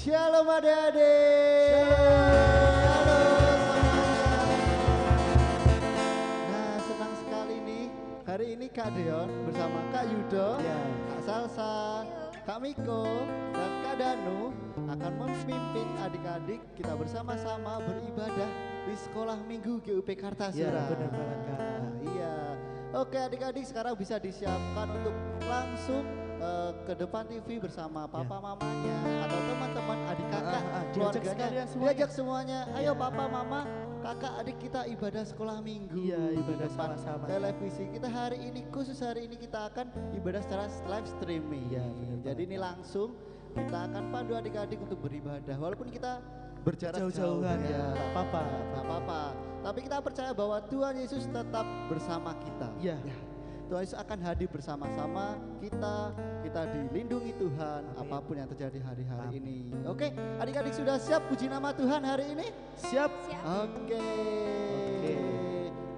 Shalom adik-adik. Halo semuanya. Nah, senang sekali nih. Hari ini Kak Deon bersama Kak Yudo, Kak Salsa, Kak Miko, dan Kak Danu akan memimpin adik-adik kita bersama-sama beribadah di Sekolah Minggu GUP Kartasura. Iya, benar banget Kak. Iya. Oke adik-adik, sekarang bisa disiapkan untuk langsung ke depan TV bersama papa mamanya atau teman-teman adik kakak keluarganya, diajak semuanya. Ayo papa mama kakak adik kita ibadah sekolah minggu. Iya, ibadah sama-sama. Televisi kita hari ini, khusus hari ini kita akan ibadah secara live streaming. Iya, benar. Jadi ini langsung kita akan pandu adik-adik untuk beribadah walaupun kita berjarak jauh-jauhan ya, tak apa-apa. Tak apa-apa. Tapi kita percaya bahwa Tuhan Yesus tetap bersama kita. Iya. Ya. Tuhan Yesus akan hadir bersama-sama kita dilindungi Tuhan. Amin. Apapun yang terjadi hari-hari ini. Oke, adik-adik sudah siap puji nama Tuhan hari ini? Siap. Oke.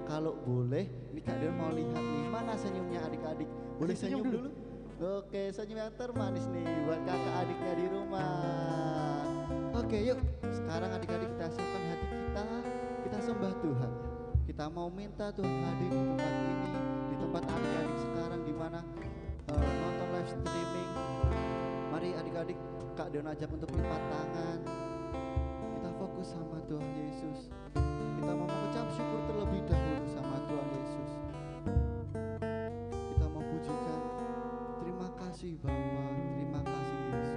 Kalau boleh, ini Kak Dion mau lihat nih mana senyumnya adik-adik. Boleh senyum dulu? Oke, senyum yang termanis nih buat kakak adiknya di rumah. Oke, yuk. Sekarang adik-adik kita siapkan hati kita sembah Tuhan. Kita mau minta Tuhan hadir di tempat ini, di tempat adik-adik sekarang di mana nonton live streaming. Mari adik-adik, Kak Dion ajak untuk lipat tangan. Kita fokus sama Tuhan Yesus. Kita mau mengucap syukur terlebih dahulu sama Tuhan Yesus. Kita mau pujikan, terima kasih Bapa, terima kasih Yesus.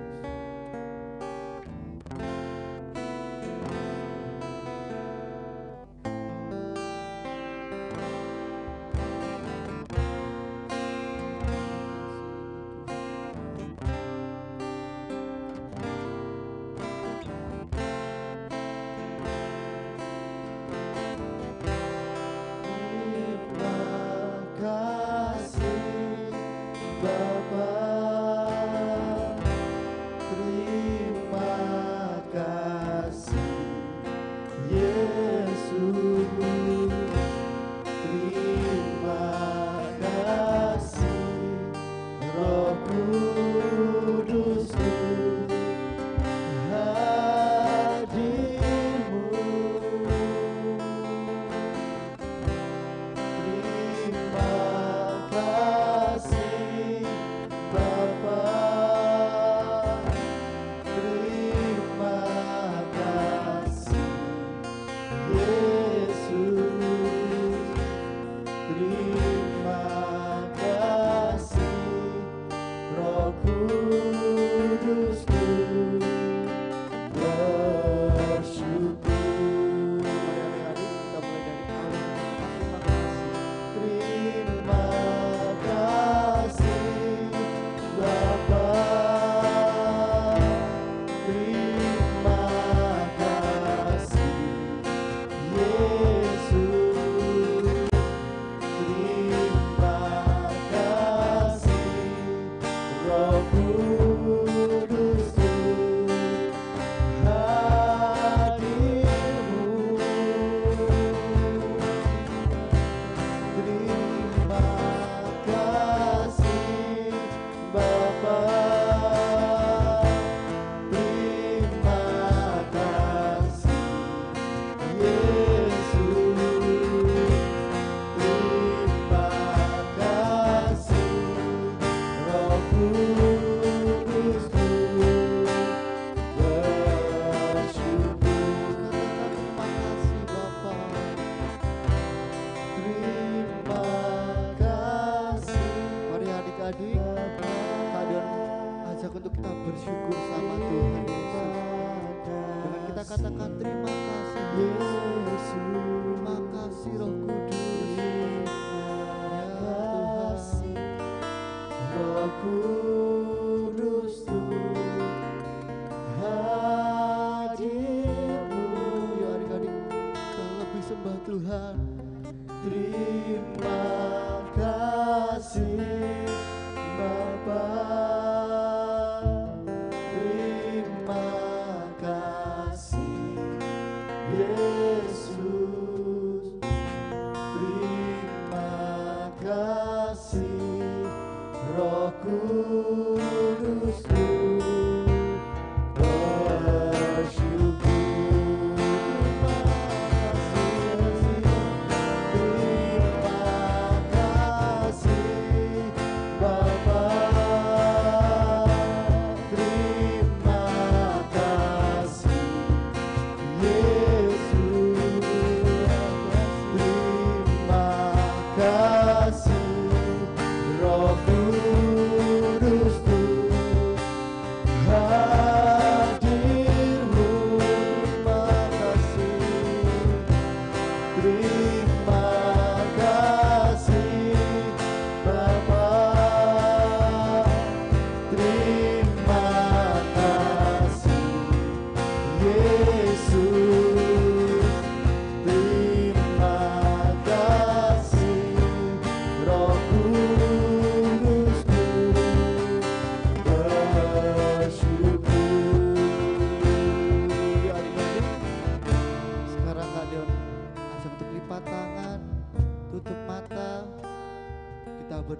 Roh Kudus-Ku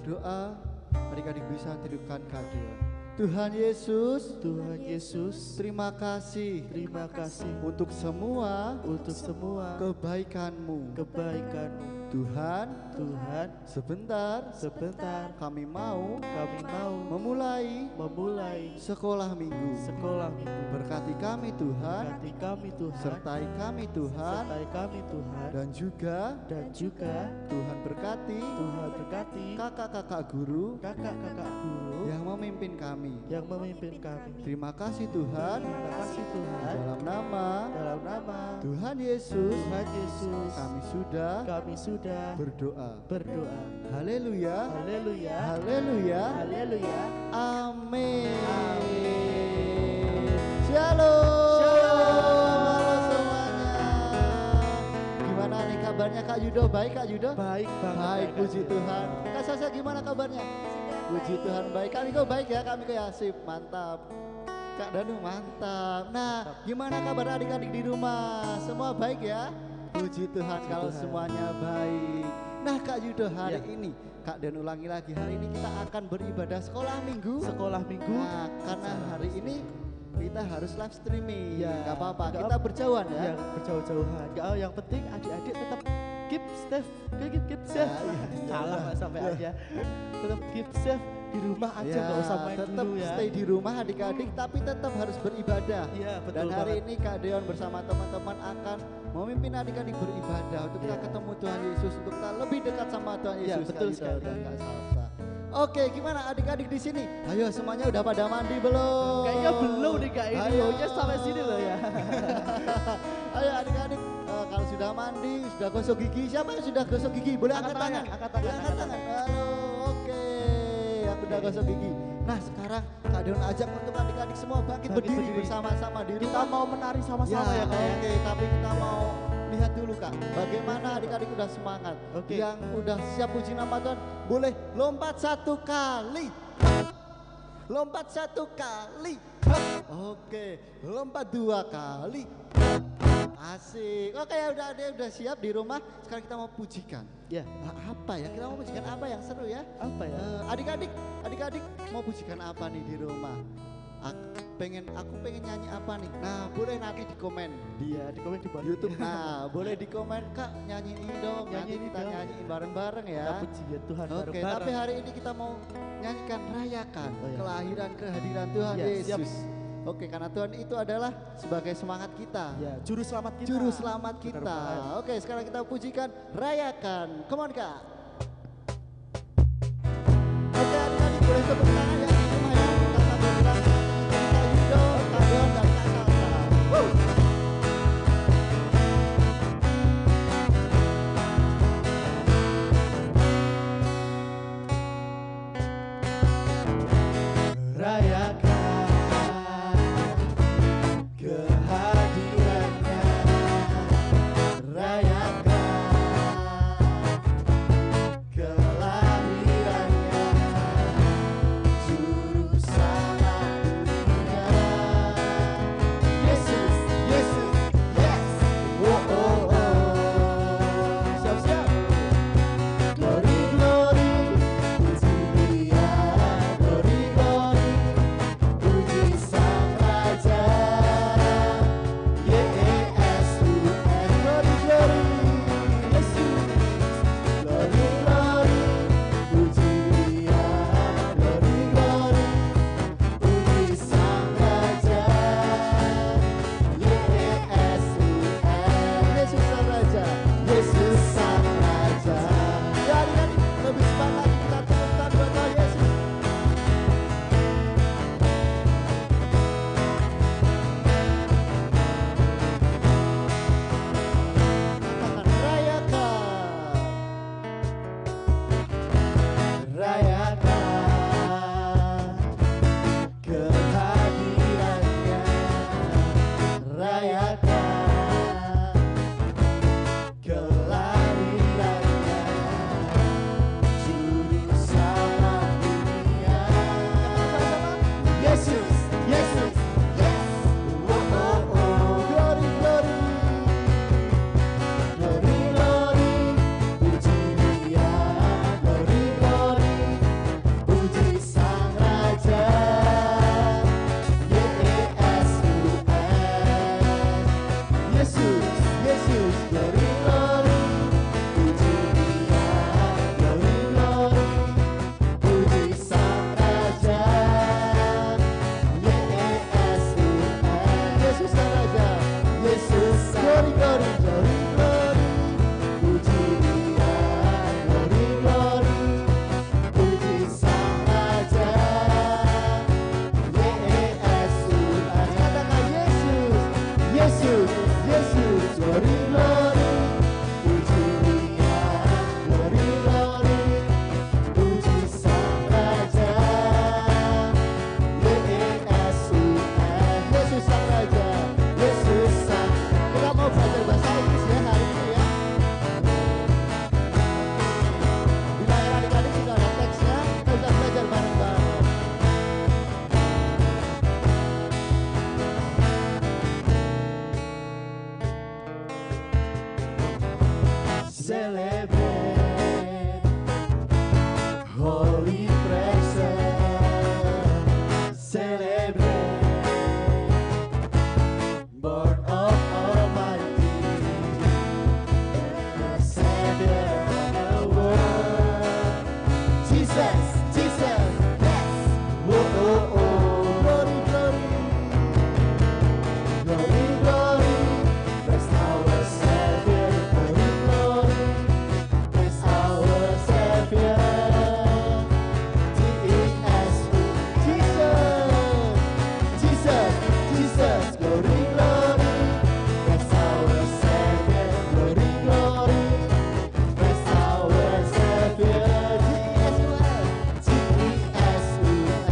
berdoa, adik-adik bisa tidukan Kadeon. Tuhan Yesus, terima kasih untuk semua kebaikan-Mu. Tuhan, sebentar kami mau memulai sekolah minggu. Berkati kami Tuhan, sertai kami Tuhan, dan juga Tuhan berkati kakak-kakak guru yang memimpin kami. Terima kasih Tuhan. Dalam nama Tuhan Yesus, kami sudah berdoa. Haleluya. Amin. Shalom. Halo semuanya. Gimana nih kabarnya Kak Yudo? Baik Kak Yudo? Baik banget. Baik, puji Tuhan. Kak Sasa gimana kabarnya? Puji Tuhan baik. Kami kok baik ya, kami kok ya sip, mantap. Kak Danu mantap. Nah, gimana kabar adik-adik di rumah? Semua baik ya? Puji Tuhan kalau semuanya baik. Nah Kak Yudo, hari ini Kak Dan ulangi lagi, hari ini kita akan beribadah sekolah minggu. Nah, karena hari ini kita harus live streaming. Gak apa-apa, kita berjauhan ya. Berjauh-jauhan. Yang penting adik-adik tetap keep safe. Salah sampai aja. Tetap keep safe di rumah aja, nggak usah main tetap dulu ya. Stay di rumah adik-adik, tapi tetap harus beribadah. Betul. Dan hari ini Kak Deon bersama teman-teman akan memimpin adik-adik beribadah untuk kita ketemu Tuhan Yesus, untuk kita lebih dekat sama Tuhan Yesus. Betul sekali. Dan Kak Salsa. Oke, gimana adik-adik di sini? Ayo semuanya udah pada mandi belum? Kayaknya belum nih Kak ini. Ayo sampai sini loh ya. Ayo adik-adik, kalau sudah mandi, sudah gosok gigi, siapa yang sudah gosok gigi? Boleh angkat tangan. Angkat tangan. Halo, oke. Yang udah gosok gigi. Nah sekarang Kak Deon ajak untuk adik-adik semua bangkit berdiri bersama-sama di rumah. Kita mau menari sama-sama ya Kak. Oke, tapi kita mau lihat dulu Kak, bagaimana adik-adik udah semangat. Yang udah siap puji nama Tuhan, boleh lompat 1 kali. Lompat 1 kali. Oke, lompat 2 kali. Asik. Oke, ya udah siap di rumah. Sekarang kita mau pujikan. Apa ya? Kita mau pujikan apa yang seru ya? Apa ya? Adik-adik mau pujikan apa nih di rumah? Aku pengen nyanyi apa nih? Nah, boleh nanti di komen. Di komen di YouTube. Nah, boleh di komen Kak, nyanyiin dong. Nanti kita nyanyiin bareng-bareng ya. Kita puji ya Tuhan bareng-bareng. Oke, tapi hari ini kita mau nyanyikan rayakan kelahiran kehadiran Tuhan Yesus. Oke, karena Tuhan itu adalah sebagai semangat kita. Juru selamat kita. Juru selamat kita. Oke, sekarang kita pujikan rayakan. Come on Kak. Oke, adik-adik boleh tepuk tangan ya di rumah ya. Kita sambil bilang Kak Yudo, Kak Don, dan Kak Salsa. Yesus, Yesus, glory, glory. Puji Dia, glory, glory. Puji Sang Raja. Y-E-S-U-S, Yesus Sang Raja. Yesus, glory, glory, glory, glory. Puji Dia, glory, glory. Puji Sang Raja. Y-E-S-U-S, katakan Yesus, Yesus, Yesus, glory, glory. Puji Dia, glory, glory. Puji Sang Raja. Y-E-S-U-S, Yesus Sang Raja. Yesus Sang. Kita mau belajar bahasa Inggris ya hari ini ya. Di layar adik-adik sudah ada teksnya, kita bisa belajar bareng-bareng. Celebrate Holy presence. Celebrate born of Almighty, Savior of the world. Jesus, Jesus, yes. Oh, oh, oh, glory, glory. Glory, glory. Praise our Savior. Glory, glory. Praise our Savior. T-E-S-U. Jesus, Jesus, Jesus. Glory, glory. Praise our Savior. Glory, glory. Praise our Savior. T-E-S-U-S. T-E-S-U-S.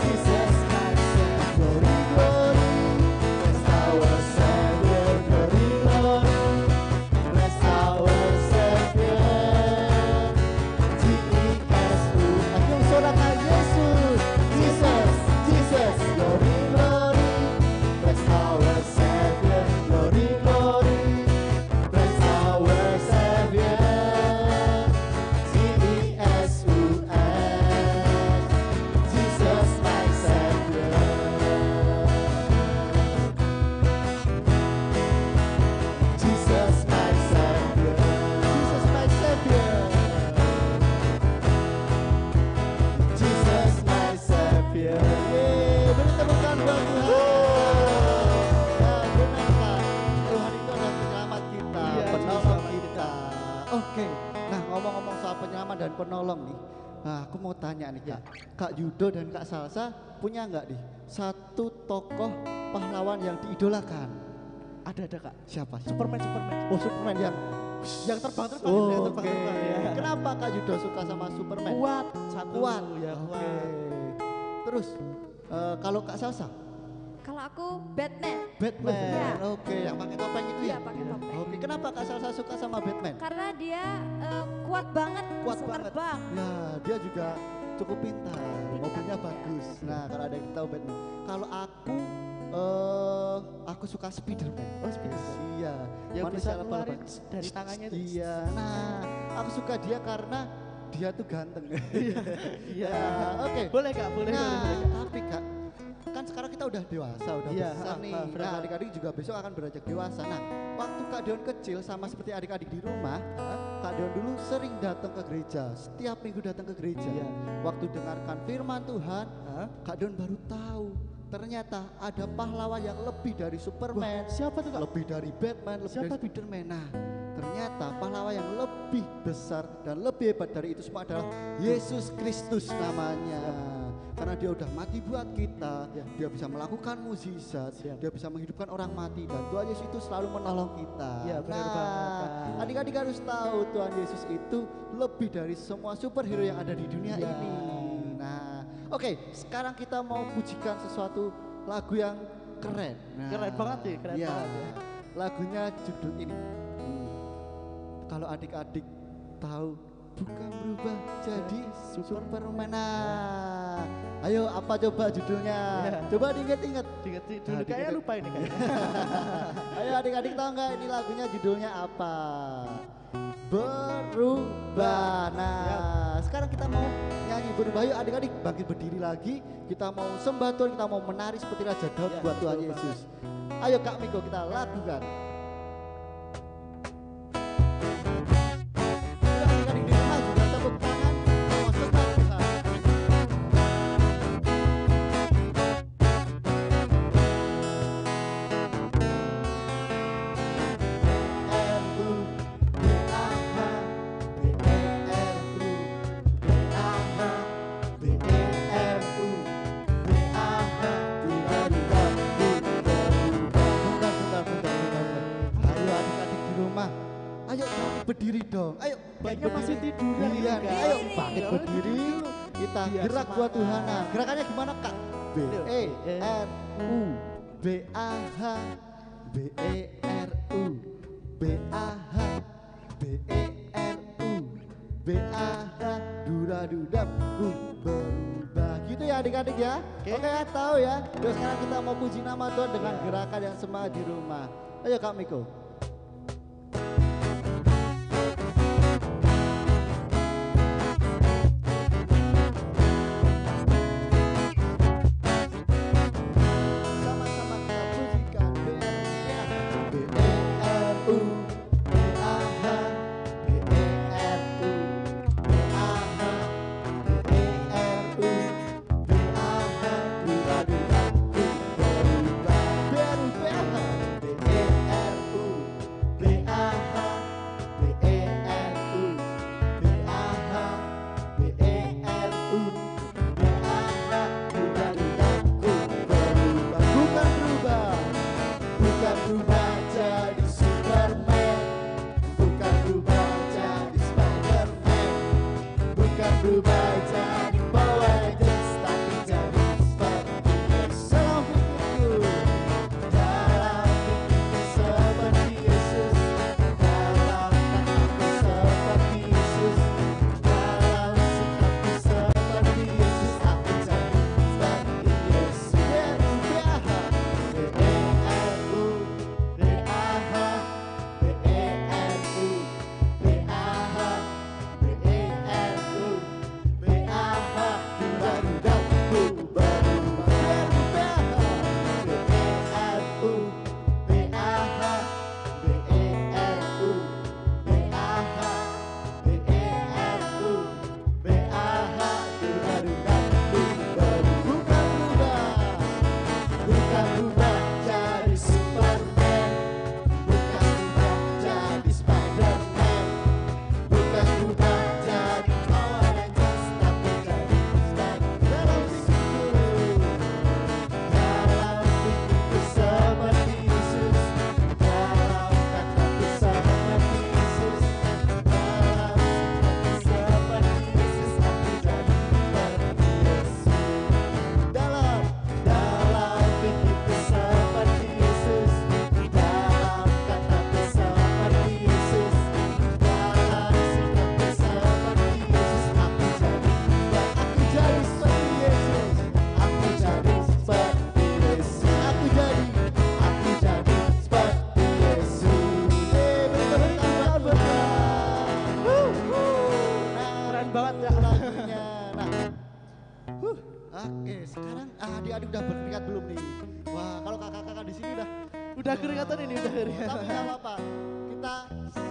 Jesus, my Savior. Glory, glory. Praise our Savior. Glory, glory. Praise our Savior. T-E-S-U-S. Yung sorakan Yesus. Jesus, Jesus. Glory, glory. Praise our Savior. Glory, glory. Praise our Savior. T-E-S-U-S. Jesus, my Savior. Jesus, my Savior. Jesus, my Savior. Jesus, my Savior. Yeay, beri tepukan buat Tuhan. Ya, benarkah Tuhan itu adalah penyelamat kita, Iya, penolong penyelamat kita. Oke, nah ngomong-ngomong soal penyelamat dan penolong nih. Nah, aku mau tanya nih Kak. Kak Yudo dan Kak Salsa punya nggak nih satu tokoh pahlawan yang diidolakan? Ada Kak. Siapa? Superman. Oh, Superman yang Yang terbang-terbang, Oh, yang oke. terbang-terbang ya. Kenapa Kak Yudo suka sama Superman? Kuat satu Kuat. ya Oke. kuat. Terus kalau Kak Salsa? Kalau aku Batman. Batman. Iya. Oke, yang pakai topeng itu Iya, ya? pakai topeng. Oke, kenapa Kak Salsa suka sama Batman? Karena dia kuat banget, Kuat bisa banget. terbang. Ya, dia juga cukup pintar. Mobilnya bagus. Nah, kalau ada yang tahu Batman. Kalau aku suka Spiderman. Oh, Spiderman. Iya. Yang manusia bisa laba-laba. ngeluarin dari tangannya itu. Iya. Nah, aku suka dia karena dia tuh ganteng. Iya. Nah, oke. Boleh Kak, boleh. Nah, tapi Kak, kan sekarang kita udah dewasa, udah Iya, besar nih. Nah, benar. adik-adik juga besok akan beranjak dewasa. Nah, waktu Kak Dion kecil sama seperti adik-adik di rumah, Kak Dion dulu sering datang ke gereja. Setiap minggu datang ke gereja. Iya. Waktu dengarkan firman Tuhan, Kak Dion baru tahu ternyata ada pahlawan yang lebih dari Superman. Wah, siapa tuh Kak? Lebih dari Batman, lebih Siapa dari Spiderman. Nah, ternyata pahlawan yang lebih besar dan lebih hebat dari itu semua adalah Yesus Kristus namanya. Karena dia udah mati buat kita, dia bisa melakukan mukjizat, dia bisa menghidupkan orang mati, dan Tuhan Yesus itu selalu menolong kita. Iya, benar banget, Kak. Adik-adik harus tahu Tuhan Yesus itu lebih dari semua superhero yang ada di dunia Iya. ini. Nah, oke, sekarang kita mau pujikan sesuatu lagu yang keren. Nah, Keren banget sih, keren iya. banget ya. Lagunya judul ini. Kalau adik-adik tahu bukan berubah jadi Superman. Nah, ayo apa coba judulnya? Iya. Coba diinget-inget. Ingat sih, Nah, dulu kayaknya diinget. lupa ini kayaknya. Ayo adik-adik tahu nggak ini lagunya judulnya apa? Berubah. Nah, sekarang kita mau nyanyi berubah. Yuk adik-adik bangkit berdiri lagi. Kita mau sembah Tuhan, kita mau menari seperti Raja Daud Ya, buat Tuhan betul Yesus. Ayo Kak Miko kita lakukan. Adik-adik di rumah juga tepuk tangan. Kalau senang Tuhan. Ayo bangkit berdiri dong. Ayo Kayaknya masih tiduran Iya, ini, Kak. ayo bangkit berdiri. Kita Biar gerak buat semangat. Tuhan. Nah, gerakannya gimana Kak? B E R U B A H B E R U B A H B E R U B A H dura dudap ku berubah. Gitu ya adik-adik ya. Oke ya, tahu ya. Terus sekarang kita mau puji nama Tuhan dengan gerakan yang semangat di rumah. Ayo Kak Miko. Sama-sama kita pujikan B E R U B A H B E R U B A H B E R U B A H dura dura ku berubah berubah B E R U B A H B E R U B A H B E R U B A H dura dura ku berubah bukan berubah jadi Superman, bukan berubah jadi Spiderman, bukan berubah jadi Power Rangers, tapi jadi seperti Yesus. Dalam pikirku seperti Yesus, dalam kataku seperti Yesus, dalam sikapku seperti Yesus, aku jadi seperti Yesus. Bukan berubah jadi Superman, bukan berubah jadi Spiderman, bukan berubah jadi Power Rangers, tapi jadi dalam pikirku seperti Yesus, dalam kataku seperti Yesus, dalam sikapku seperti Yesus, aku jadi seperti Yesus. Dalam pikirku seperti Yesus, dalam kataku seperti Yesus, dalam sikapku seperti Yesus, aku jadi seperti Yesus, aku jadi seperti Yesus, aku jadi seperti Yesus. Beri tangan buat Keren banget ya. lagunya. Oke, sekarang adik-adik udah berkeringat belum nih? Wah, kalau kakak-kakak di sini Udah keringatan ini, udah keringatan. tapi nggak apa-apa. Kita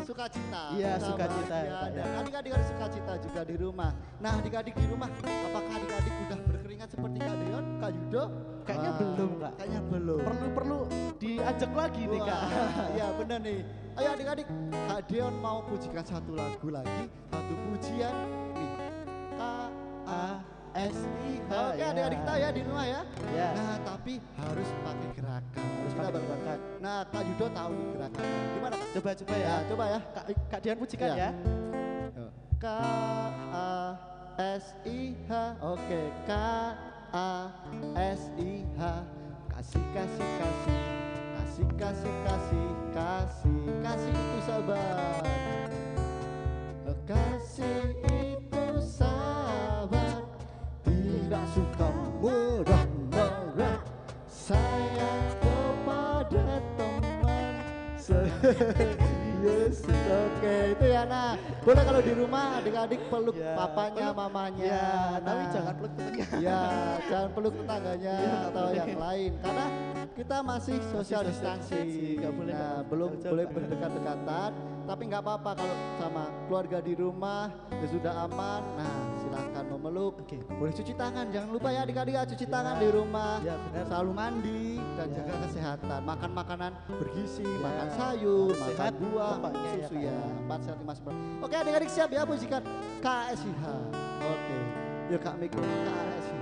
sukacita. Iya, Kita sukacita bahagia, ya, Pak, dan ya. adik-adik harus sukacita juga di rumah. Nah, adik-adik di rumah, apakah adik-adik udah berkeringat seperti Kak Deon, Kak Yudo? Kayaknya Wah, belum, Kak. Kayaknya belum. Perlu diajak lagi nih, Kak. Iya bener nih. Ayo adik-adik, Kak Deon mau pujikan satu lagu lagi, satu pujian nih. K A S I H. Oke ya. adik-adik kita ya di rumah ya. Ya. Nah tapi harus pakai gerakan. Harus kita pakai bergerakan. gerakan. Nah Kak Yudo tahu nih gerakannya. Gimana Kak? Coba Ya ya. coba ya. Kak Dian pujikan Ya. ya. K A S I H. Oke K A S I H. Kasih kasih kasih. Kasih kasih kasih kasih. Kasih itu sabar. Kasih itu sabar. Tidak suka mudah marah. Sayang kepada teman. Yesus. Oke itu ya nah. Boleh kalau di rumah adik-adik peluk Ya, papanya, peluk. mamanya. Ya, tapi Nah. jangan peluk temennya. Ya, jangan peluk tetangganya Ya, atau boleh. yang lain karena kita masih social distancing. Nggak boleh Nah, belum jauh-jauh. boleh berdekat-dekatan, tapi nggak apa-apa kalau sama keluarga di rumah ya sudah aman. Nah, silakan memeluk. Oke. Boleh cuci tangan, jangan lupa ya adik-adik ya, cuci Ya. tangan di rumah. Ya, benar. Selalu mandi dan Ya. jaga kesehatan. Makan makanan bergizi, Ya. makan sayur, Harus makan sehat buah, pokoknya susu ya, ya. Kak. 4 sehat 5 sempurna. Oke, adik-adik siap ya musikan KSIH. Oke. Yuk Kak Miko, KSIH.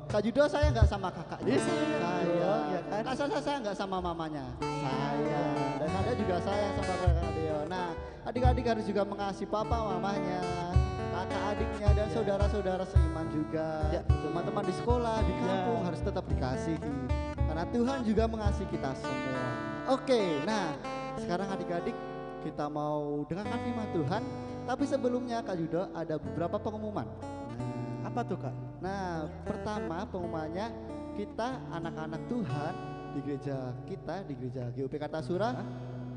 Kak Judo saya nggak sama kakaknya. Saya. ya kan? Saya nggak sama mamanya. Saya. Dan Anda juga sayang sama keluarga Deo. Nah, adik-adik harus juga mengasihi papa mamanya, kakak adiknya dan saudara-saudara seiman juga. Ya. Teman-teman di sekolah, di kampung Ya. harus tetap dikasihi. Karena Tuhan juga mengasihi kita semua. Oke, nah sekarang adik-adik kita mau dengarkan firman Tuhan. Tapi sebelumnya Kak Judo ada beberapa pengumuman. Apa tuh Kak? Nah, pertama pengumumannya kita anak-anak Tuhan di gereja kita, di gereja GUP Kartasura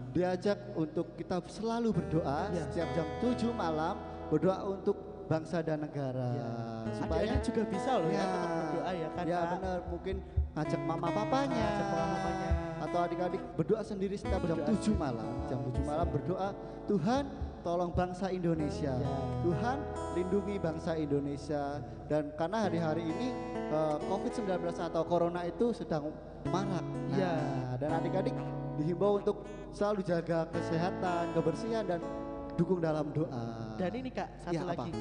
diajak untuk kita selalu berdoa Ya. setiap jam 7 malam, berdoa untuk bangsa dan negara. Ya. Supaya Adik-adik juga bisa loh ya Ya. tetap berdoa ya kan ya Kak? benar, mungkin ngajak mama papanya, Ngajak mama papanya. atau adik-adik berdoa sendiri setiap jam Berdoa 7 malam. Jam 7 malam berdoa, Tuhan tolong bangsa Indonesia. Ya. Tuhan lindungi bangsa Indonesia. Dan karena hari-hari ini COVID-19 atau Corona itu sedang marak. Nah, Ya. dan adik-adik dihimbau untuk selalu jaga kesehatan, kebersihan dan dukung dalam doa. Dan ini Kak, satu Ya, apa? lagi.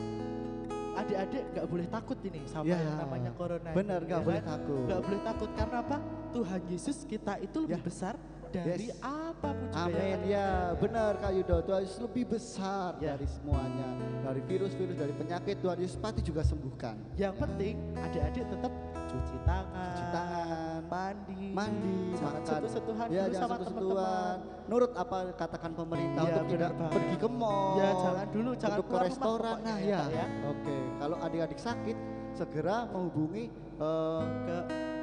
Adik-adik nggak boleh takut ini sama Ya, yang namanya corona. benar, ini, nggak ya boleh kan? takut. Nggak boleh takut karena apa? Tuhan Yesus kita itu lebih Ya. besar dari Yes. apapun juga. Amin, kan? ya benar Kak Yudo. Tuhan Yesus lebih besar Ya. dari semuanya. Dari virus-virus, dari penyakit, Tuhan Yesus pasti juga sembuhkan. Yang penting adik-adik tetap cuci tangan, Cuci tangan, mandi, jangan makan. sentuh-sentuhan Ya, dulu jangan sama sentuh-sentuhan. teman-teman. Nurut apa katakan pemerintah Iya, untuk tidak benar banget. pergi ke mall. Ya, jangan dulu, jangan untuk ke keluar rumah restoran. pokoknya Nah, ya, ya. Kak, ya. Oke, kalau adik-adik sakit segera menghubungi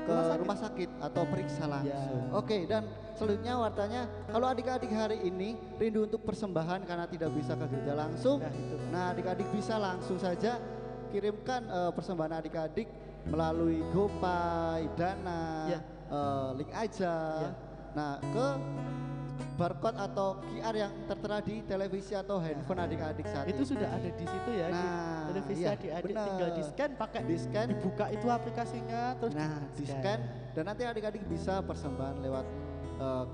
ke rumah sakit atau periksa langsung. Ya. Oke, dan selanjutnya wartanya kalau adik-adik hari ini rindu untuk persembahan karena tidak bisa ke gereja langsung. Nah, itu. Nah, adik-adik bisa langsung saja kirimkan persembahan adik-adik melalui GoPay, Dana, Ya. link aja. Ya. Nah, ke barcode atau QR yang tertera di televisi atau handphone adik-adik saat Itu ini. sudah ada di situ ya di Nah, televisi iya, adik-adik benar. tinggal di scan pakai Di scan. dibuka itu aplikasinya terus Nah, di scan dan nanti adik-adik bisa persembahan lewat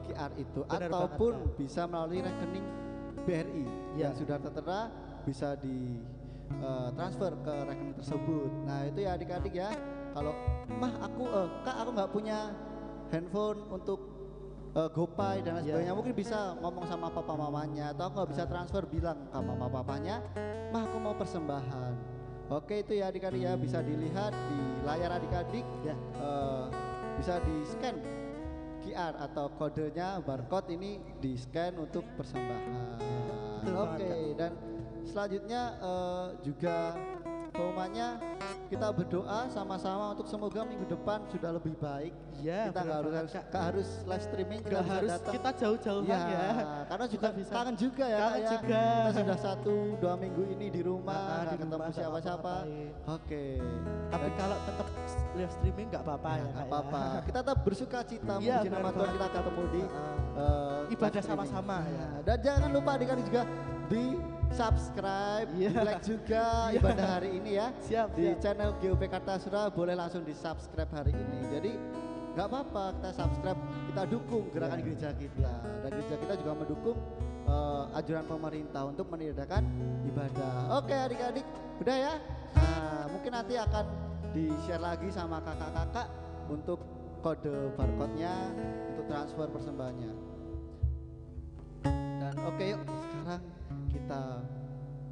QR itu Benar ataupun banget, bisa melalui rekening BRI Ya. yang sudah tertera bisa di transfer ke rekening tersebut. Nah, itu ya adik-adik ya. Kalau Kak aku nggak punya handphone untuk GoPay dan lain Ya. sebagainya, mungkin bisa ngomong sama papa mamanya atau aku nggak bisa transfer, bilang ke mama papanya, mah aku mau persembahan. Oke, itu ya adik-adik ya, bisa dilihat di layar adik-adik Ya. bisa di scan QR atau kodenya barcode ini di scan untuk persembahan. Betul banget, Oke, dan selanjutnya juga pengumumannya kita berdoa sama-sama untuk semoga minggu depan sudah lebih baik. Iya, Kita benar nggak banget, harus Kak. nggak harus live streaming, kita Nggak bisa harus datang. kita jauh-jauhan Iya, ya. karena juga Kita bisa. kangen juga ya, Kangen Kak, ya. juga. Kita sudah 1-2 minggu ini di rumah, Di nggak ketemu rumah, nggak siapa-siapa. ngapa-ngapain. Oke. Tapi Dan- kalau tetap live streaming nggak apa-apa ya, nggak Kak, ya. apa-apa. Kita tetap bersuka cita Iya, memuji nama benar Tuhan, banget. kita ketemu di Ibadah live streaming. sama-sama, ya. Nah, dan jangan lupa adik-adik juga di subscribe, Iya. di like juga Iya. ibadah hari ini ya. Siap, Di siap. channel GOP Kartasura boleh langsung di subscribe hari ini. Jadi nggak apa-apa kita subscribe, kita dukung gerakan Iya. gereja kita, dan gereja kita juga mendukung anjuran pemerintah untuk meniadakan ibadah. Oke adik-adik, udah ya. Nah, mungkin nanti akan di-share lagi sama kakak-kakak untuk kode barcode-nya untuk transfer persembahannya. Dan oke, yuk sekarang kita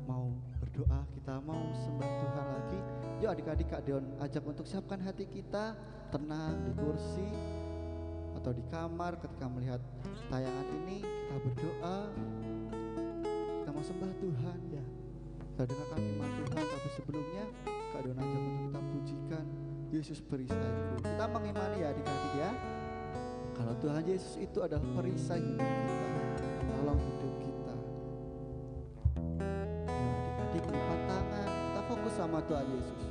mau berdoa, kita mau sembah Tuhan lagi. Yuk adik-adik, Kak Deon ajak untuk siapkan hati kita tenang di kursi atau di kamar ketika melihat tayangan ini. Kita berdoa, kita mau sembah Tuhan ya. Kita dengarkan firman Tuhan, tapi sebelumnya Kak Deon ajak untuk kita pujikan Yesus perisaiku. Kita mengimani ya adik-adik ya, kalau Tuhan Yesus itu adalah perisai hidup kita, tolong hidup kita. Ya adik-adik, lipat tangan, kita fokus sama Tuhan Yesus.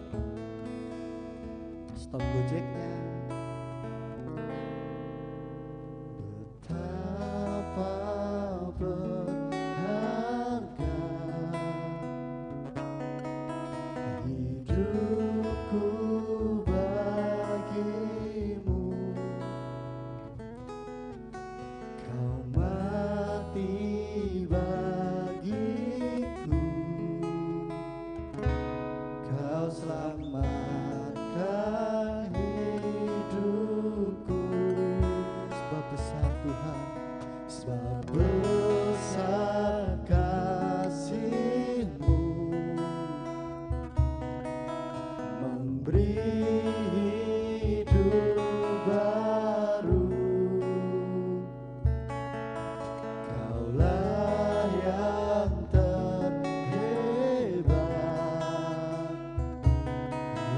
Stop gojeknya. Betapa berharga hidupku bagimu. Kau mati bagiku, Kau selamatkan hidupku. Sebab besar Tuhan, sebab besar kasih-Mu, memberi hidup baru. Kaulah yang terhebat,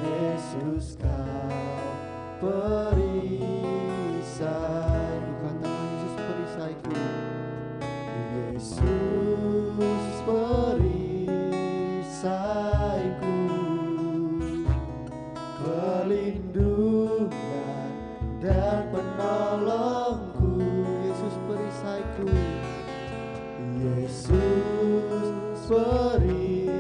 Yesus Kau perisai. Katakan Yesus perisaiku, Yesus perisaiku, perlindungan dan penolongku. Yesus perisaiku, Yesus perisaiku,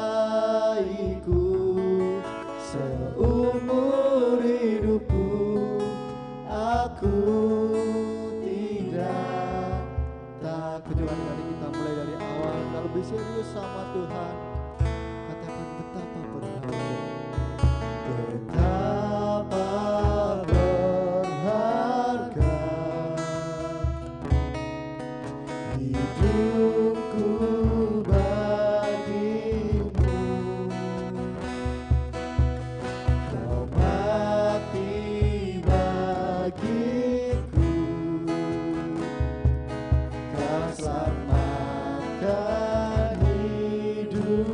menyertaiku seumur hidupku. Aku tidak takut. Coba dari kita mulai dari awal, kita lebih serius sama Tuhan. Katakan betapa berharga, betapa berharga hidupku bagimu. Kau mati bagiku, Kau selamatkan hidupku.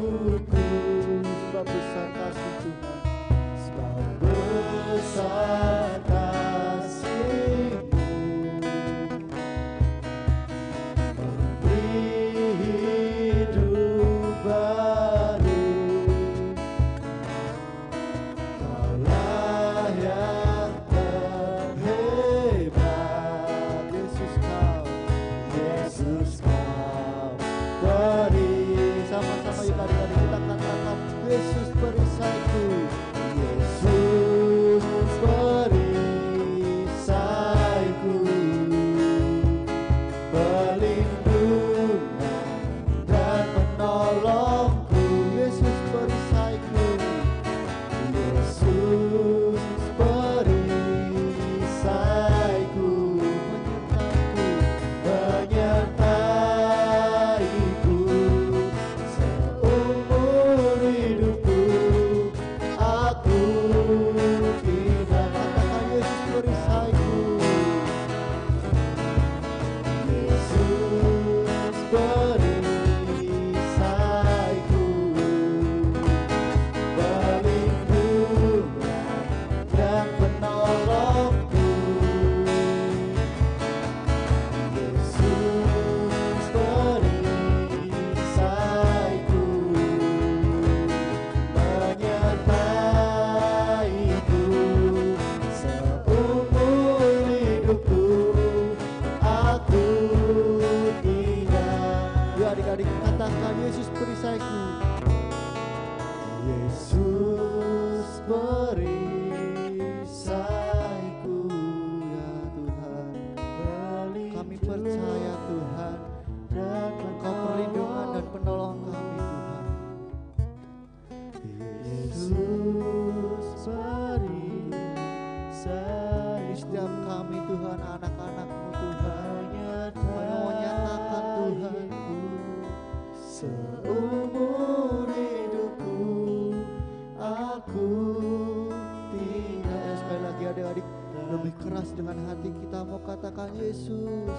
dengan hati kita mau katakan Yesus.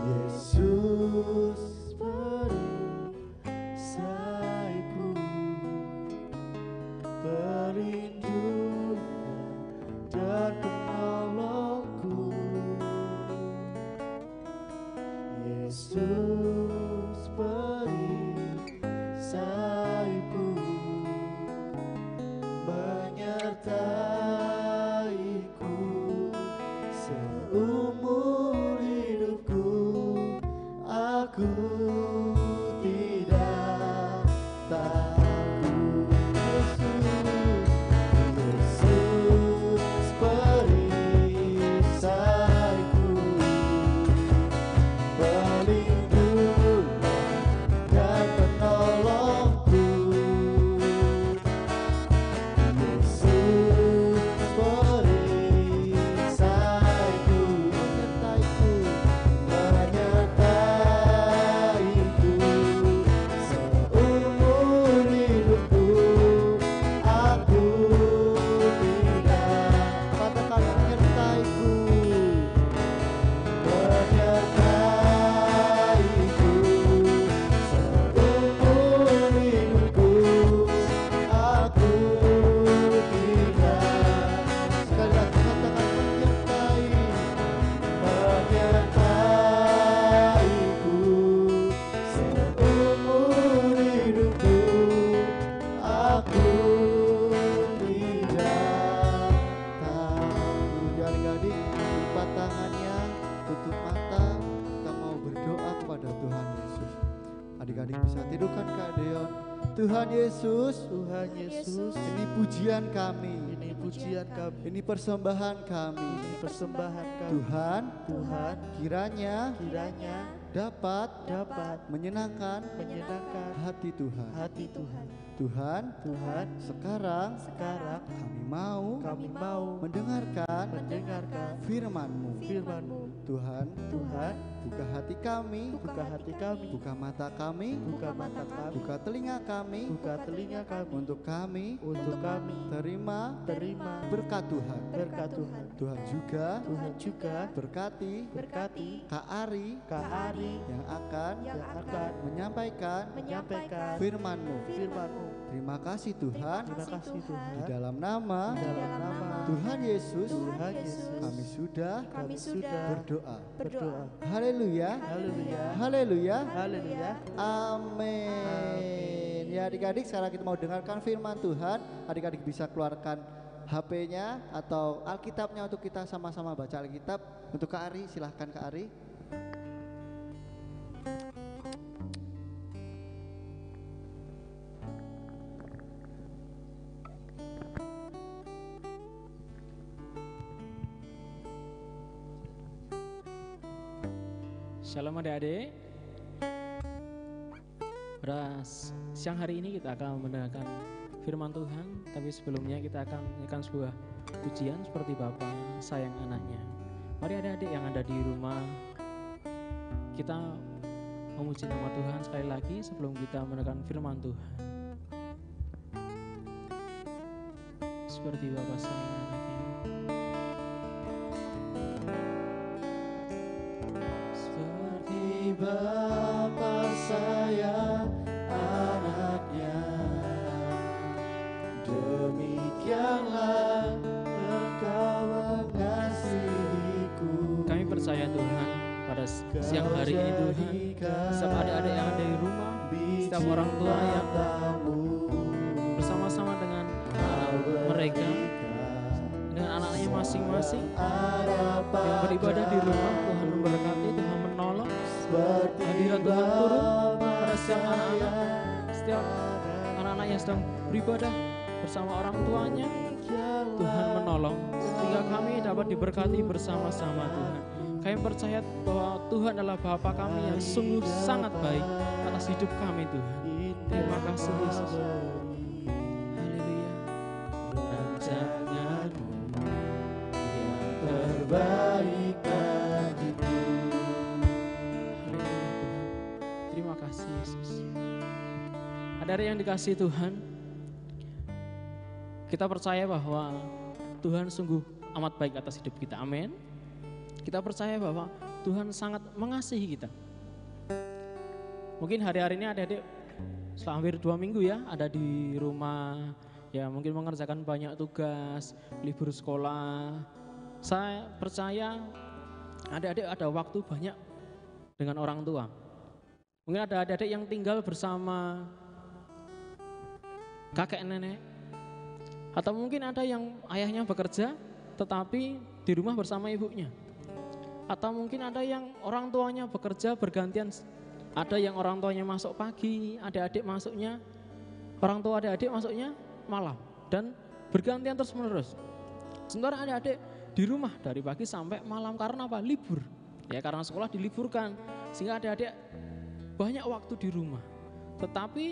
Yesus perisaiku, pelindung dan penolongku. Yesus perisaiku, menyertaiku seumur hidupku. Aku tidak takut. Yesus perisaiku, pelindung dan penolongku. Yesus perisaiku, menyertaiku seumur hidupku. Aku tidak, katakan menyertaiku, menyertaiku seumur hidupku. Aku tidak, sekali lagi katakan menyertaiku seumur hidupku. Aku tidak takut. Ya adik-adik, lipat tangannya, tutup mata, kita mau berdoa kepada Tuhan Yesus. Adik-adik bisa tidukan Kak Deon. Tuhan Yesus, Tuhan Yesus, ini pujian kami, ini pujian kami, ini persembahan kami. ini persembahan kami. Tuhan, Tuhan, kiranya kiranya dapat dapat menyenangkan menyenangkan hati Tuhan. hati Tuhan. Tuhan, Tuhan, sekarang sekarang kami mau kami mau mendengarkan mendengarkan firman-Mu. firman-Mu. Tuhan, Tuhan, buka hati kami, buka hati kami, buka mata kami, buka mata kami, buka telinga kami, buka telinga kami, untuk kami untuk kami terima terima berkat Tuhan. berkat Tuhan. Tuhan juga Tuhan juga berkati berkati Kak Ari Kak Ari yang akan yang akan menyampaikan menyampaikan firman-Mu. firman-Mu. Terima kasih Tuhan, Terima kasih di Tuhan. dalam nama Di dalam nama Tuhan Yesus Tuhan Yesus, kami sudah Kami sudah berdoa. berdoa. Haleluya, Haleluya. haleluya, Haleluya. amin. Ya adik-adik, sekarang kita mau dengarkan firman Tuhan. Adik-adik bisa keluarkan HP-nya atau Alkitabnya untuk kita sama-sama baca Alkitab. Untuk Kak Ari, silahkan Kak Ari. Shalom adik-adik. Pada siang hari ini kita akan mendengarkan firman Tuhan, tapi sebelumnya kita akan menyanyikan sebuah pujian seperti Bapa sayang anaknya. Mari adik-adik yang ada di rumah, kita memuji nama Tuhan sekali lagi sebelum kita mendengarkan firman Tuhan. Seperti Bapa sayang anaknya. Bapa sayang anaknya, demikianlah Engkau mengasihiku. Kami percaya Tuhan pada siang hari ini Tuhan, setiap adik-adik yang ada di rumah, setiap orang tua yang bersama-sama dengan mereka, dengan anak-anaknya masing-masing yang beribadah di rumah, Tuhan memberkati, Tuhan menolong, hadirat Tuhan turun pada setiap anak-anak, setiap anak-anak yang sedang beribadah bersama orang tuanya. Tuhan menolong sehingga kami dapat diberkati bersama-sama Tuhan. Kami percaya bahwa Tuhan adalah Bapa kami yang sungguh sangat baik atas hidup kami Tuhan. Terima kasih Yesus. Haleluya. Rancangan-Mu yang terbaik bagiku. Haleluya Tuhan. Terima kasih Yesus. Ada yang dikasihi Tuhan, kita percaya bahwa Tuhan sungguh amat baik atas hidup kita. Amin. Kita percaya bahwa Tuhan sangat mengasihi kita. Mungkin hari-hari ini adik-adik selama hampir 2 minggu ya ada di rumah, ya mungkin mengerjakan banyak tugas, libur sekolah. Saya percaya adik-adik ada waktu banyak dengan orang tua. Mungkin ada adik-adik yang tinggal bersama kakek nenek, atau mungkin ada yang ayahnya bekerja tetapi di rumah bersama ibunya, atau mungkin ada yang orang tuanya bekerja bergantian, ada yang orang tuanya masuk pagi, adik-adik masuknya, orang tua adik-adik masuknya malam, dan bergantian terus menerus. Sementara adik-adik di rumah dari pagi sampai malam karena apa? Libur, ya karena sekolah diliburkan, sehingga adik-adik banyak waktu di rumah. Tetapi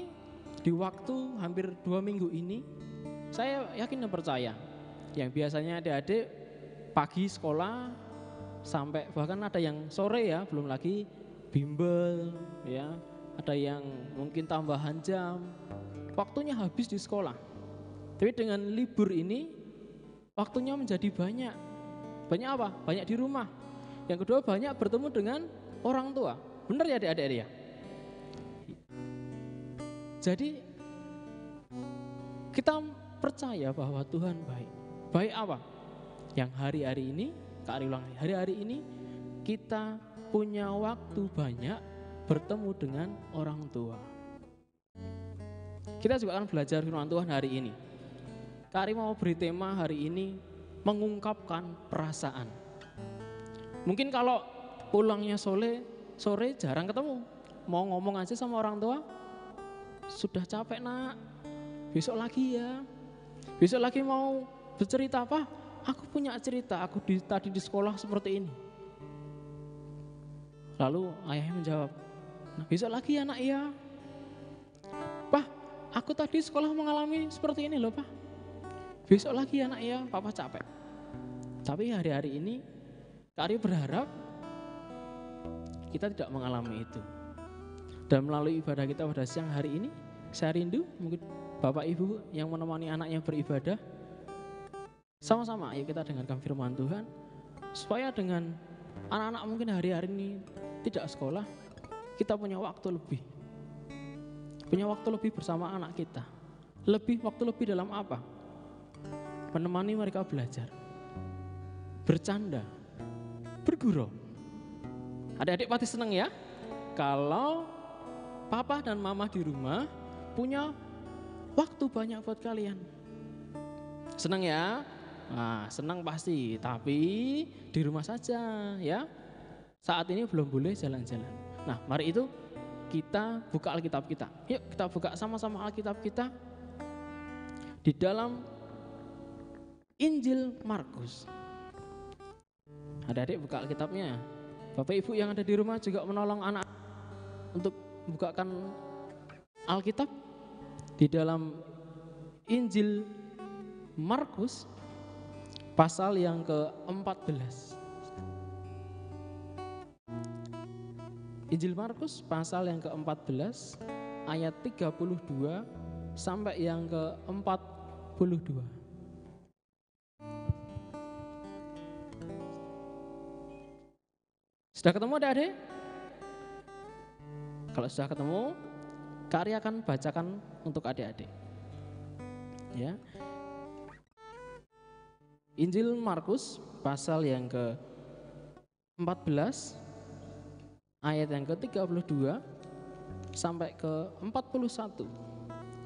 di waktu hampir 2 minggu ini, saya yakin dan percaya, yang biasanya adik-adik pagi sekolah sampai bahkan ada yang sore ya, belum lagi bimbel ya, ada yang mungkin tambahan jam, waktunya habis di sekolah. Tapi dengan libur ini waktunya menjadi banyak. Banyak apa? Banyak di rumah. Yang kedua banyak bertemu dengan orang tua. Benar ya adik-adik ya? Jadi kita percaya bahwa Tuhan baik. Baik apa? Yang hari-hari ini, Kak Ari ulang, hari-hari ini kita punya waktu banyak bertemu dengan orang tua. Kita juga akan belajar firman Tuhan hari ini. Kak Ari mau beri tema hari ini, mengungkapkan perasaan. Mungkin kalau pulangnya sore jarang ketemu, mau ngomong aja sama orang tua, sudah capek nak, besok lagi ya. Besok lagi mau bercerita apa? Aku punya cerita, aku tadi di sekolah seperti ini. Lalu ayahnya menjawab, nah, besok lagi ya nak ya. Pak, aku tadi sekolah mengalami seperti ini loh pak. Besok lagi ya nak ya, papa capek. Tapi hari-hari ini Kak Ari berharap kita tidak mengalami itu. Dan melalui ibadah kita pada siang hari ini, saya rindu mungkin Bapak Ibu yang menemani anaknya beribadah, sama-sama ayo kita dengarkan firman Tuhan, supaya dengan anak-anak mungkin hari-hari ini tidak sekolah, kita punya waktu lebih. Punya waktu lebih bersama anak kita. Waktu lebih dalam apa? Menemani mereka belajar, bercanda, bergurau. Adik-adik pasti senang ya kalau papa dan mama di rumah punya waktu banyak buat kalian. Senang ya? Nah, senang pasti, tapi di rumah saja ya. Saat ini belum boleh jalan-jalan. Nah, mari itu kita buka Alkitab kita. Yuk kita buka sama-sama Alkitab kita di dalam Injil Markus. Adik-adik buka Alkitabnya. Bapak Ibu yang ada di rumah juga menolong anak untuk bukakan Alkitab di dalam Injil Markus pasal yang ke-14. Injil Markus pasal yang ke-14 ayat 32 sampai yang ke-42. Sudah ketemu adik-adik? Kalau sudah ketemu, Kak Ari akan bacakan untuk adik-adik. Ya. Injil Markus pasal yang ke-14 ayat yang ke-32 sampai ke-41.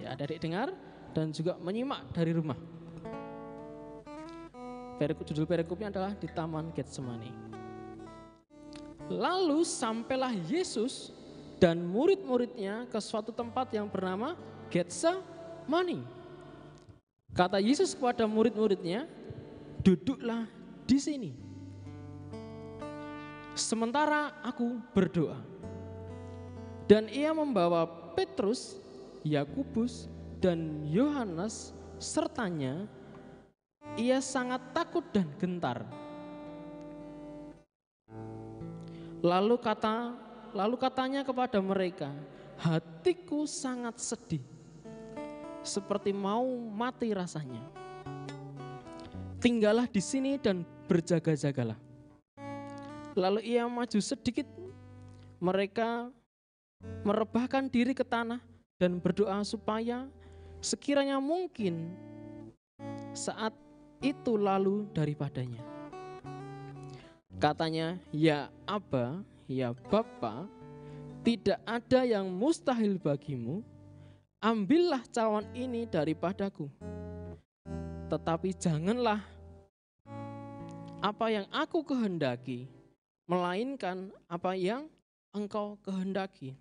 Ya, adik-adik dengar dan juga menyimak dari rumah. Judul perikopnya adalah di Taman Getsemani. Lalu sampailah Yesus dan murid-muridnya ke suatu tempat yang bernama Getsemani. Kata Yesus kepada murid-muridnya, duduklah di sini, sementara aku berdoa. Dan ia membawa Petrus, Yakobus, dan Yohanes sertanya. Ia sangat takut dan gentar. Lalu katanya kepada mereka, hatiku sangat sedih, seperti mau mati rasanya. Tinggallah di sini dan berjaga-jagalah. Lalu ia maju sedikit. Mereka merebahkan diri ke tanah dan berdoa supaya sekiranya mungkin saat itu lalu daripadanya. Katanya, ya Aba, ya Bapa, tidak ada yang mustahil bagimu. Ambillah cawan ini daripadaku. Tetapi janganlah apa yang aku kehendaki, melainkan apa yang engkau kehendaki.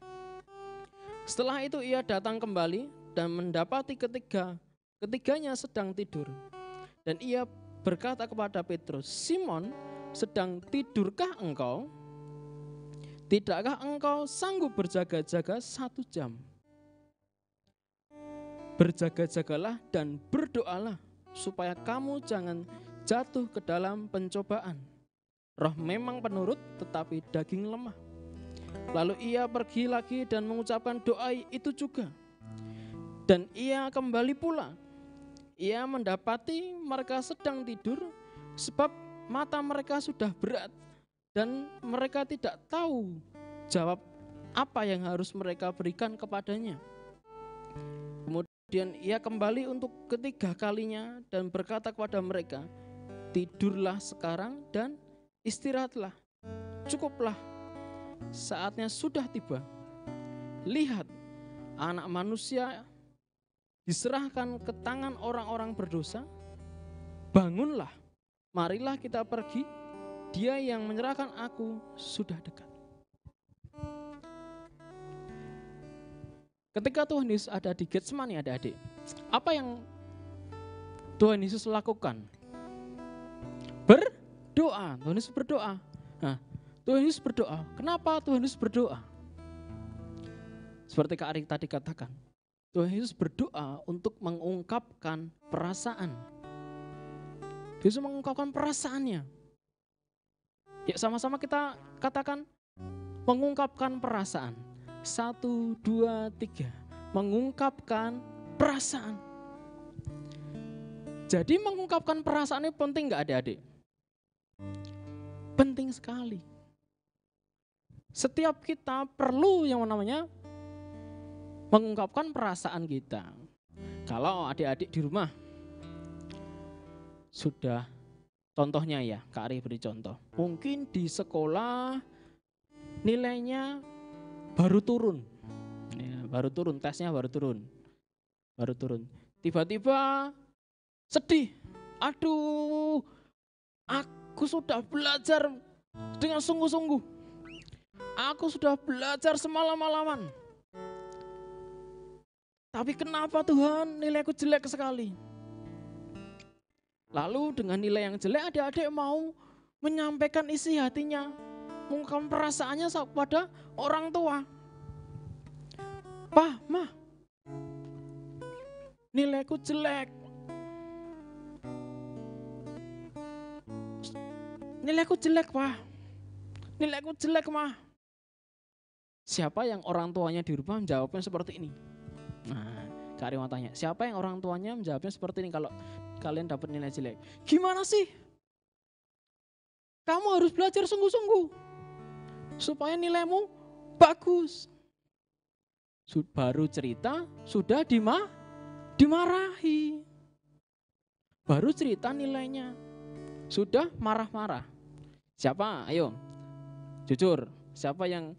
Setelah itu ia datang kembali dan mendapati ketiganya sedang tidur. Dan ia berkata kepada Petrus, Simon, sedang tidurkah engkau? Tidakkah engkau sanggup berjaga-jaga 1 jam? Berjaga-jagalah dan berdoalah supaya kamu jangan jatuh ke dalam pencobaan. Roh memang penurut tetapi daging lemah. Lalu ia pergi lagi dan mengucapkan doa itu juga. Dan ia kembali pula. Ia mendapati mereka sedang tidur sebab mata mereka sudah berat dan mereka tidak tahu jawab apa yang harus mereka berikan kepadanya. Kemudian ia kembali untuk ketiga kalinya dan berkata kepada mereka, tidurlah sekarang dan istirahatlah, cukuplah, saatnya sudah tiba. Lihat, Anak Manusia diserahkan ke tangan orang-orang berdosa. Bangunlah, marilah kita pergi, Dia yang menyerahkan aku sudah dekat. Ketika Tuhan Yesus ada di Getsemani, adik-adik, apa yang Tuhan Yesus lakukan? Berdoa. Tuhan Yesus berdoa. Nah, Tuhan Yesus berdoa. Kenapa Tuhan Yesus berdoa? Seperti Kak Arik tadi katakan, Tuhan Yesus berdoa untuk mengungkapkan perasaan. Yesus mengungkapkan perasaannya. Ya, sama-sama kita katakan mengungkapkan perasaan. 1, 2, 3. Mengungkapkan perasaan. Jadi mengungkapkan perasaan ini penting nggak adik-adik? Penting sekali. Setiap kita perlu yang namanya mengungkapkan perasaan kita. Kalau adik-adik di rumah sudah, contohnya ya, Kak Ari beri contoh. Mungkin di sekolah nilainya baru turun. Ya, baru turun, tesnya baru turun. Tiba-tiba sedih. Aduh, aku sudah belajar dengan sungguh-sungguh. Aku sudah belajar semalam-malaman. Tapi kenapa Tuhan nilaiku jelek sekali? Lalu dengan nilai yang jelek adik-adik mau menyampaikan isi hatinya, mengungkapkan perasaannya kepada orang tua. Pak, Mah, nilaiku jelek. Nilaiku jelek, Pak. Nilaiku jelek, Mah. Siapa yang orang tuanya di rumah menjawabnya seperti ini? Nah, Kak Ari mau tanya, siapa yang orang tuanya menjawabnya seperti ini kalau kalian dapat nilai jelek? Gimana sih? Kamu harus belajar sungguh-sungguh supaya nilaimu bagus. Baru cerita sudah dimarahi. Baru cerita nilainya sudah marah-marah. Siapa? Ayo, jujur, siapa yang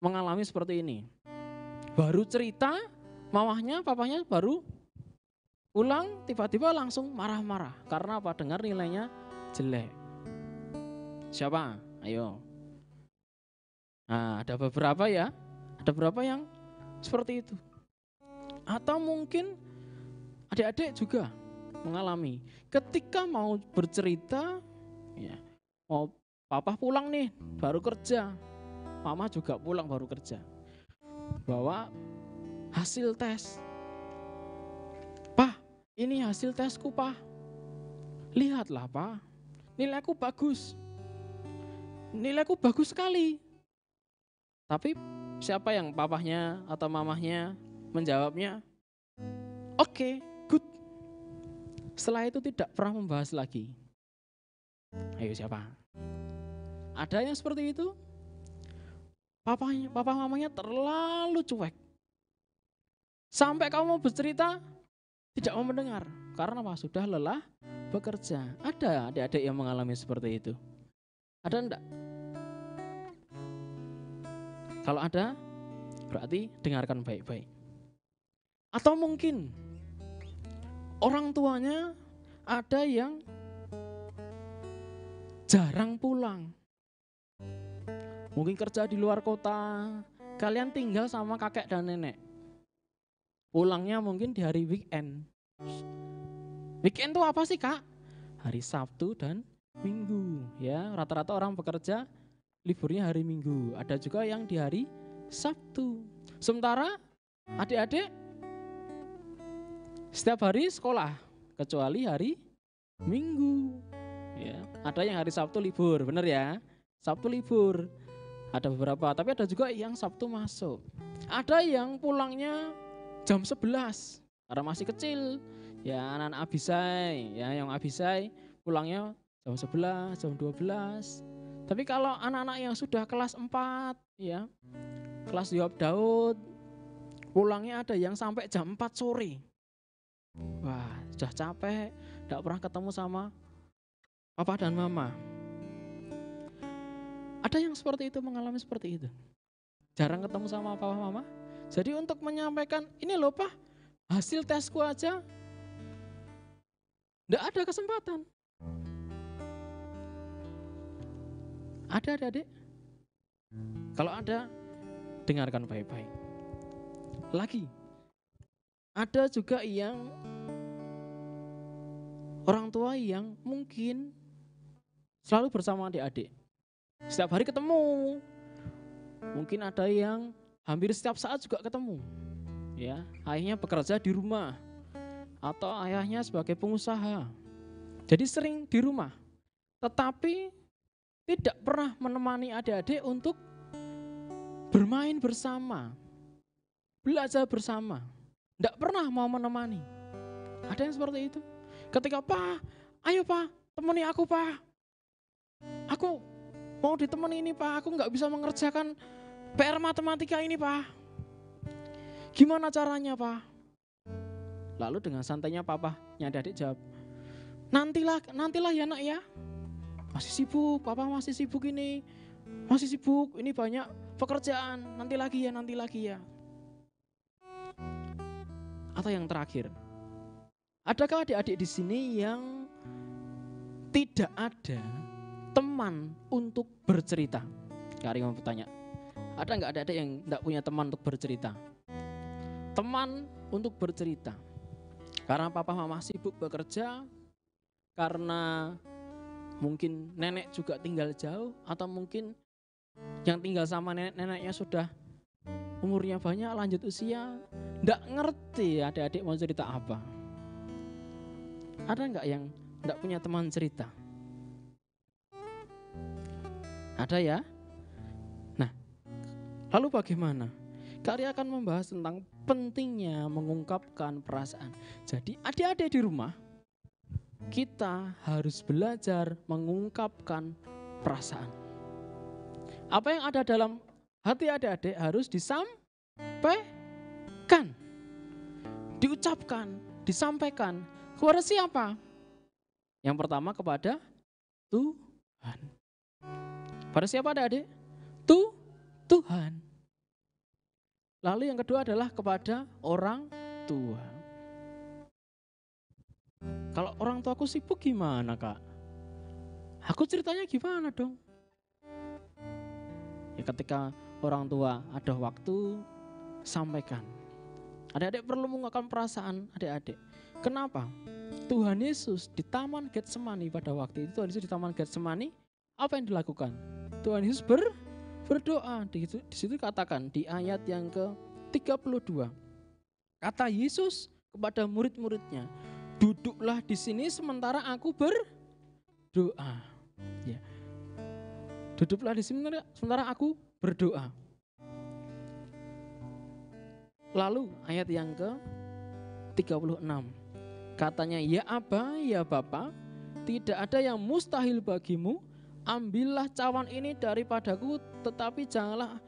mengalami seperti ini? Baru cerita, mamahnya, papanya baru ulang, tiba-tiba langsung marah-marah. Karena apa? Dengar nilainya jelek. Siapa? Ayo. Nah, ada beberapa ya. Ada beberapa yang seperti itu. Atau mungkin adik-adik juga mengalami. Ketika mau bercerita, ya, mau papa pulang nih, baru kerja. Mama juga pulang baru kerja. Bawa hasil tes. Pak, ini hasil tesku, Pak. Lihatlah, Pak. Nilaiku bagus. Nilaiku bagus sekali. Tapi siapa yang papahnya atau mamahnya menjawabnya? Oke, good. Setelah itu tidak pernah membahas lagi. Ayo siapa? Ada yang seperti itu. Papa mamanya terlalu cuek. Sampai kamu mau bercerita tidak mau mendengar. Karena apa? Sudah lelah bekerja. Ada adik-adik yang mengalami seperti itu. Ada enggak? Kalau ada, berarti dengarkan baik-baik. Atau mungkin orang tuanya ada yang jarang pulang. Mungkin kerja di luar kota, kalian tinggal sama kakek dan nenek. Pulangnya mungkin di hari weekend. Weekend itu apa sih, Kak? Hari Sabtu dan Minggu, ya. Rata-rata orang bekerja liburnya hari Minggu. Ada juga yang di hari Sabtu. Sementara adik-adik setiap hari sekolah kecuali hari Minggu. Ya, ada yang hari Sabtu libur, benar ya? Sabtu libur. Ada beberapa, tapi ada juga yang Sabtu masuk. Ada yang pulangnya jam 11 karena masih kecil. Ya, anak-anak Abisai, ya, yang Abisai pulangnya jam 11, jam 12. Tapi kalau anak-anak yang sudah kelas 4, ya, kelas Yob Daud, pulangnya ada yang sampai jam 4 sore. Wah, sudah capek, tidak pernah ketemu sama papa dan mama. Ada yang seperti itu, mengalami seperti itu. Jarang ketemu sama papa mama. Jadi untuk menyampaikan, ini loh Pak, hasil tesku aja, tidak ada kesempatan. Ada adik-adik? Kalau ada, dengarkan baik-baik. Lagi, ada juga yang orang tua yang mungkin selalu bersama adik-adik. Setiap hari ketemu. Mungkin ada yang hampir setiap saat juga ketemu. Ya, ayahnya bekerja di rumah atau ayahnya sebagai pengusaha. Jadi sering di rumah. Tetapi tidak pernah menemani adik-adik untuk bermain bersama. Belajar bersama. Tidak pernah mau menemani. Ada yang seperti itu. Ketika, Pak, ayo Pak, temani aku Pak. Aku mau ditemani ini Pak, aku nggak bisa mengerjakan PR matematika ini Pak. Gimana caranya Pak? Lalu dengan santainya papanya adik jawab, nantilah ya nak ya. Masih sibuk, papa masih sibuk ini. Masih sibuk, ini banyak pekerjaan. Nanti lagi ya. Atau yang terakhir, adakah adik-adik di sini yang tidak ada teman untuk bercerita? Kari mau bertanya, ada nggak adik-adik yang nggak punya teman untuk bercerita? Teman untuk bercerita. Karena papa mama sibuk bekerja, karena mungkin nenek juga tinggal jauh, atau mungkin yang tinggal sama neneknya sudah umurnya banyak, lanjut usia, nggak ngerti adik-adik mau cerita apa. Ada nggak yang nggak punya teman cerita? Ada ya? Nah, lalu bagaimana? Karya akan membahas tentang pentingnya mengungkapkan perasaan. Jadi adik-adik di rumah, kita harus belajar mengungkapkan perasaan. Apa yang ada dalam hati adik-adik harus disampaikan, diucapkan, disampaikan. Kepada siapa? Yang pertama kepada Tuhan. Pada siapa adik-adik? Tuhan. Lalu yang kedua adalah kepada orang tua. Kalau orang tuaku sibuk gimana Kak? Aku ceritanya gimana dong? Ya ketika orang tua ada waktu, sampaikan. Adik-adik perlu mengungkapkan perasaan adik-adik. Kenapa? Tuhan Yesus di Taman Getsemani pada waktu itu, Tuhan Yesus di Taman Getsemani, apa yang dilakukan? Tuhan Yesus berdoa. Di situ katakan di ayat yang ke-32. Kata Yesus kepada murid-muridnya, duduklah di sini sementara aku berdoa. Ya. Duduklah di sini sementara aku berdoa. Lalu ayat yang ke-36. Katanya, ya Aba, ya Bapa, tidak ada yang mustahil bagimu, ambillah cawan ini daripadaku, tetapi janganlah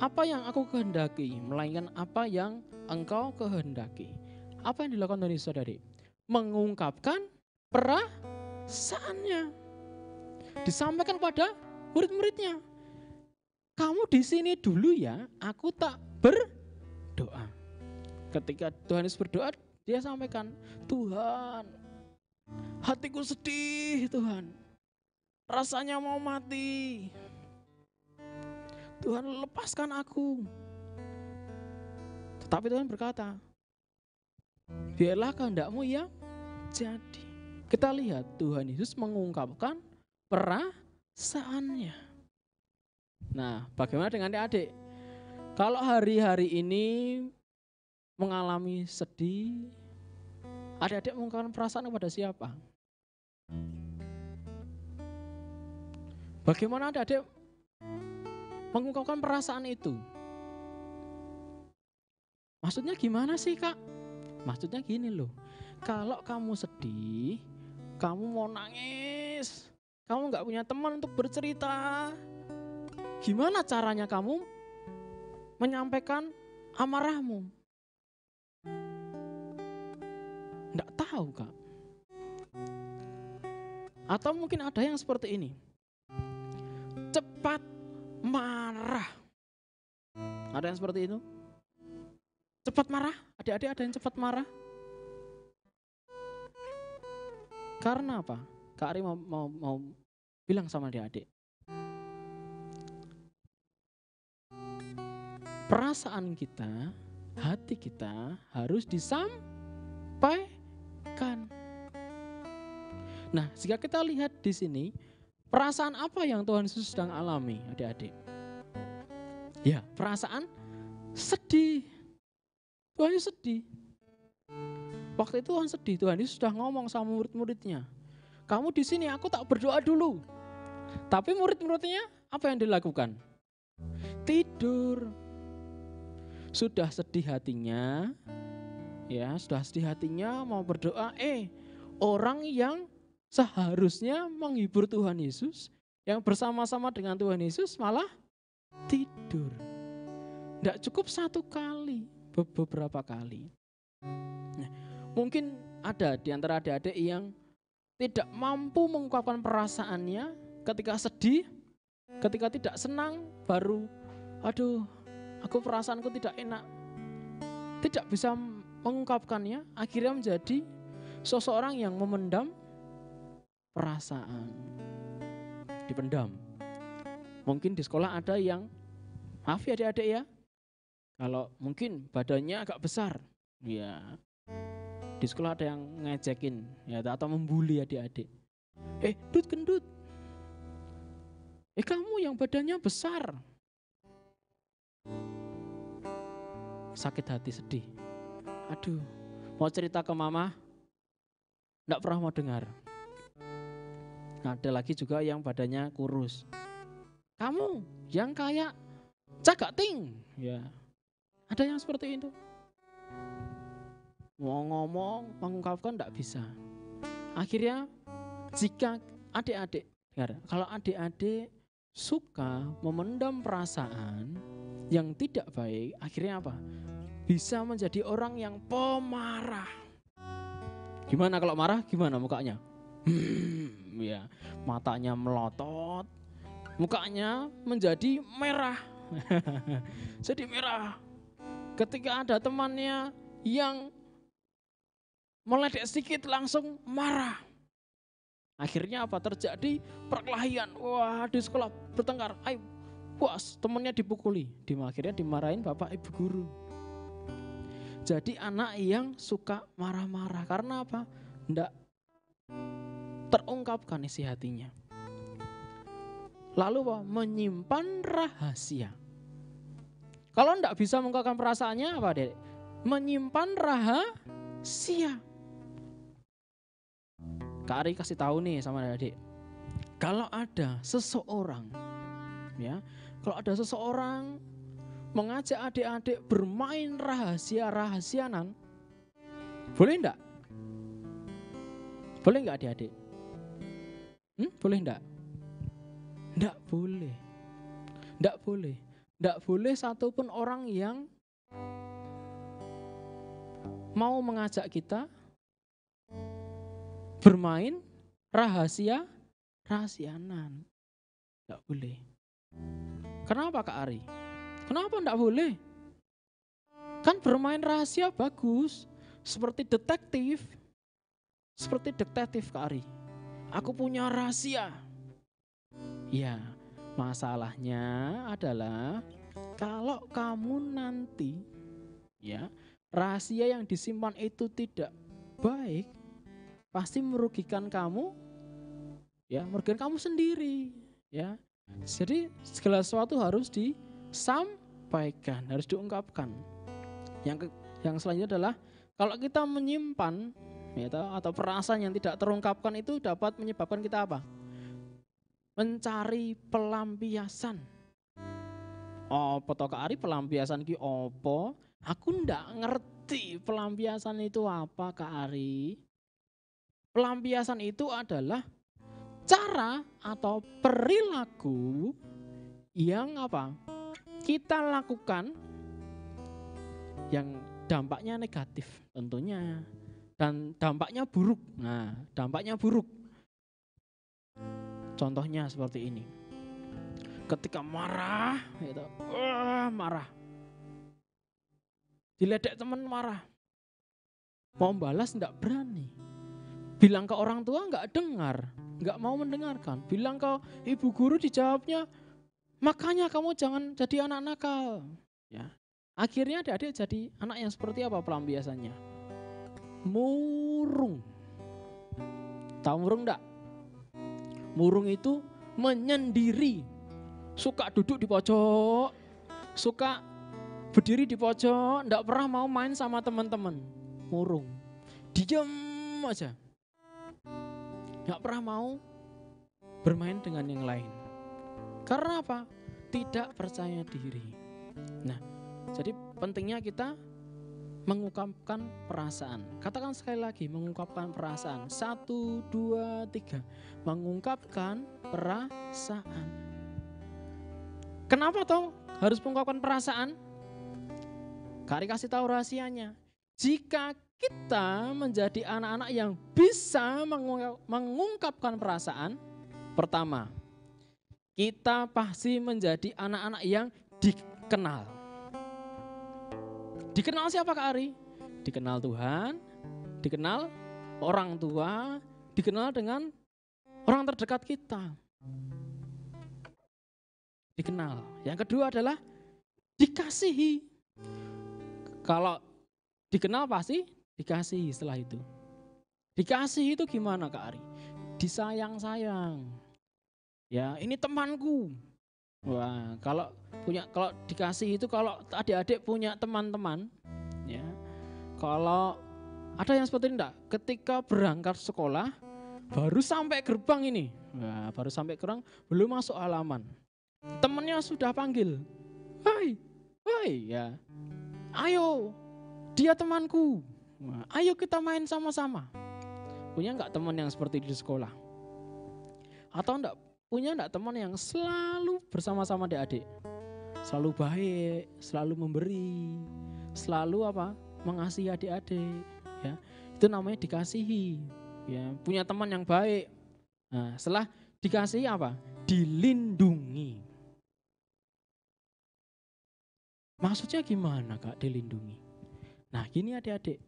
apa yang aku kehendaki, melainkan apa yang engkau kehendaki. Apa yang dilakukan Tuhan Yesus, saudari? Mengungkapkan perasaannya. Disampaikan pada murid-muridnya. Kamu di sini dulu ya, aku tak berdoa. Ketika Tuhan Yesus berdoa, dia sampaikan, Tuhan, hatiku sedih Tuhan. Rasanya mau mati. Tuhan, lepaskan aku. Tetapi Tuhan berkata, biarlah kehendakmu yang jadi. Kita lihat Tuhan Yesus mengungkapkan perasaannya. Nah, bagaimana dengan adik-adik? Kalau hari-hari ini mengalami sedih, adik-adik mengungkapkan perasaan kepada siapa? Bagaimana adik-adik mengungkapkan perasaan itu? Maksudnya gimana sih, Kak? Maksudnya gini loh, kalau kamu sedih, kamu mau nangis, kamu gak punya teman untuk bercerita, gimana caranya kamu menyampaikan amarahmu? Gak tahu, Kak. Atau mungkin ada yang seperti ini, cepat marah. Ada yang seperti itu? Cepat marah? Adik-adik ada yang cepat marah? Karena apa? Kak Ari mau bilang sama adik-adik. Perasaan kita, hati kita harus disampaikan. Nah, jika kita lihat di sini, perasaan apa yang Tuhan Yesus sedang alami, adik-adik? Ya, perasaan sedih. Tuhan Yesus sedih. Waktu itu Tuhan sedih, Tuhan Yesus sudah ngomong sama murid-muridnya. Kamu di sini, aku tak berdoa dulu. Tapi murid-muridnya apa yang dilakukan? Tidur. Sudah sedih hatinya, ya, sudah sedih hatinya mau berdoa. Orang yang seharusnya menghibur Tuhan Yesus, yang bersama-sama dengan Tuhan Yesus malah tidur. Tidak cukup satu kali, beberapa kali. Nah, mungkin ada di antara adik-adik yang tidak mampu mengungkapkan perasaannya ketika sedih, ketika tidak senang, baru aduh, aku perasaanku tidak enak. Tidak bisa mengungkapkannya, akhirnya menjadi seseorang yang memendam perasaan. Dipendam. Mungkin di sekolah ada yang, maaf ya adik-adik ya, kalau mungkin badannya agak besar, ya di sekolah ada yang ngejekin ya, atau membuli adik-adik. Dut gendut. Kamu yang badannya besar. Sakit hati, sedih. Aduh, mau cerita ke mama, enggak pernah mau dengar. Ada lagi juga yang badannya kurus. Kamu yang kayak Cak Ting, ya. Ada yang seperti itu. Mau ngomong, mengungkapkan enggak bisa. Akhirnya jika adik-adik, kalau adik-adik suka memendam perasaan yang tidak baik, akhirnya apa? Bisa menjadi orang yang pemarah. Gimana kalau marah? Gimana mukanya? Ya, matanya melotot, mukanya menjadi merah. Jadi merah. Ketika ada temannya yang meledek sedikit langsung marah. Akhirnya apa terjadi? Perkelahian. Wah, di sekolah bertengkar. Puas, temannya dipukuli. Akhirnya dimarahin bapak ibu guru. Jadi anak yang suka marah-marah. Karena apa? Nggak terungkapkan isi hatinya. Lalu apa? Menyimpan rahasia. Kalau nggak bisa mengungkapkan perasaannya apa, Dek? Menyimpan rahasia. Kak Ari kasih tahu nih sama adik. Kalau ada seseorang, ya, kalau ada seseorang mengajak adik-adik bermain rahasia-rahasianan, boleh enggak? Boleh enggak adik-adik? Boleh enggak? Enggak boleh. Enggak boleh. Enggak boleh satupun orang yang mau mengajak kita bermain rahasianan. Enggak boleh. Kenapa Kak Ari? Kenapa enggak boleh? Kan bermain rahasia bagus. Seperti detektif Kak Ari. Aku punya rahasia. Ya, masalahnya adalah kalau kamu nanti ya rahasia yang disimpan itu tidak baik, pasti merugikan kamu, ya merugikan kamu sendiri, ya. Jadi segala sesuatu harus disampaikan, harus diungkapkan. Yang selanjutnya adalah kalau kita menyimpan ya, atau perasaan yang tidak terungkapkan itu dapat menyebabkan kita apa? Mencari pelampiasan. Apa toh Kak Ari pelampiasan ki opo? Aku ndak ngerti pelampiasan itu apa Kak Ari. Pelampiasan itu adalah cara atau perilaku yang apa? Kita lakukan yang dampaknya negatif tentunya. Dan dampaknya buruk. Nah, dampaknya buruk. Contohnya seperti ini. Ketika marah, gitu, marah. Diledek teman marah. Mau balas enggak berani. Bilang ke orang tua enggak dengar, enggak mau mendengarkan. Bilang ke ibu guru dijawabnya, makanya kamu jangan jadi anak nakal. Ya. Akhirnya adik-adik jadi anak yang seperti apa pelampiasannya? Murung. Tahu murung enggak? Murung itu menyendiri. Suka duduk di pojok, suka berdiri di pojok, enggak pernah mau main sama teman-teman. Murung. Diam aja. Enggak pernah mau bermain dengan yang lain. Karena apa? Tidak percaya diri. Nah, jadi pentingnya kita mengungkapkan perasaan. Katakan sekali lagi, mengungkapkan perasaan. 1, 2, 3. Mengungkapkan perasaan. Kenapa toh harus mengungkapkan perasaan? Kari kasih tahu rahasianya. Jika kita menjadi anak-anak yang bisa mengungkapkan perasaan, pertama, kita pasti menjadi anak-anak yang dikenal. Dikenal siapa Kak Ari? Dikenal Tuhan, dikenal orang tua, dikenal dengan orang terdekat kita. Dikenal. Yang kedua adalah dikasihi. Kalau dikenal pasti dikasihi setelah itu. Dikasihi itu gimana Kak Ari? Disayang-sayang. Ya, ini temanku. Wah, kalau dikasih itu kalau adik-adik punya teman-teman, ya. Kalau ada yang seperti ini enggak? Ketika berangkat sekolah, baru sampai gerbang ini. Wah, baru sampai gerbang, belum masuk halaman. Temannya sudah panggil. Hai, ya. Ayo, dia temanku. Wah, ayo kita main sama-sama. Punya enggak teman yang seperti di sekolah? Atau enggak? Punya enggak teman yang selalu bersama-sama adik-adik? Selalu baik, selalu memberi, selalu apa? Mengasihi adik-adik, ya. Itu namanya dikasihi. Ya, punya teman yang baik. Nah, setelah dikasihi apa? Dilindungi. Maksudnya gimana Kak dilindungi? Nah, gini adik-adik.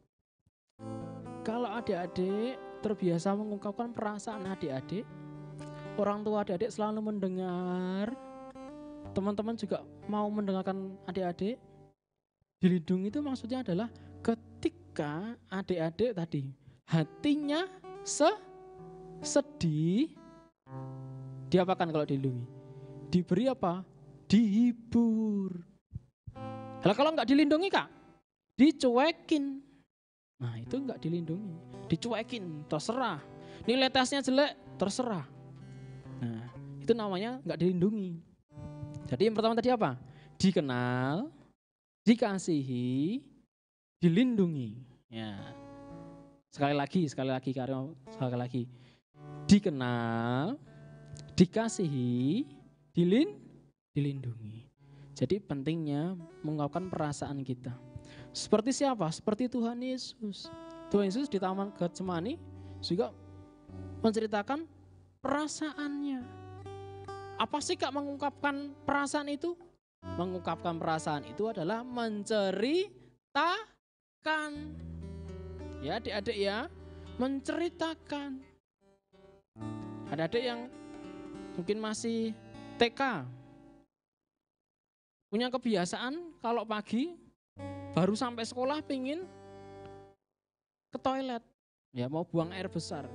Kalau adik-adik terbiasa mengungkapkan perasaan adik-adik, orang tua adik-adik selalu mendengar, teman-teman juga mau mendengarkan adik-adik. Dilindungi itu maksudnya adalah ketika adik-adik tadi hatinya sedih, diapakan kalau dilindungi? Diberi apa? Dihibur. Kalau nggak dilindungi Kak, dicuekin. Nah itu nggak dilindungi, dicuekin, terserah. Nilai tesnya jelek, terserah. Nah, itu namanya nggak dilindungi. Jadi yang pertama tadi apa? Dikenal, dikasihi, dilindungi. Ya. Sekali lagi. dikenal, dikasihi, dilindungi. Jadi pentingnya mengungkapkan perasaan kita. Seperti siapa? Seperti Tuhan Yesus. Tuhan Yesus di Taman Getsemani juga menceritakan perasaannya. Apa sih Kak mengungkapkan perasaan itu? Mengungkapkan perasaan itu adalah menceritakan. Ya adik-adik ya, menceritakan. Ada adik yang mungkin masih TK, punya kebiasaan kalau pagi baru sampai sekolah pingin ke toilet, ya mau buang air besar.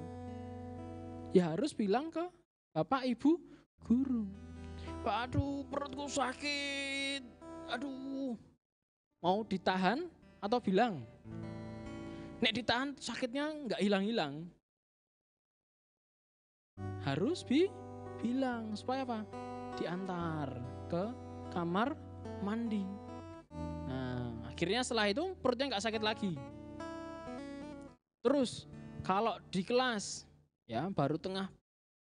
Ya harus bilang ke bapak ibu guru. Aduh perutku sakit, aduh. Mau ditahan atau bilang? Nek ditahan sakitnya nggak hilang-hilang. Harus bilang supaya apa? Diantar ke kamar mandi. Nah akhirnya setelah itu perutnya nggak sakit lagi. Terus kalau di kelas ya baru tengah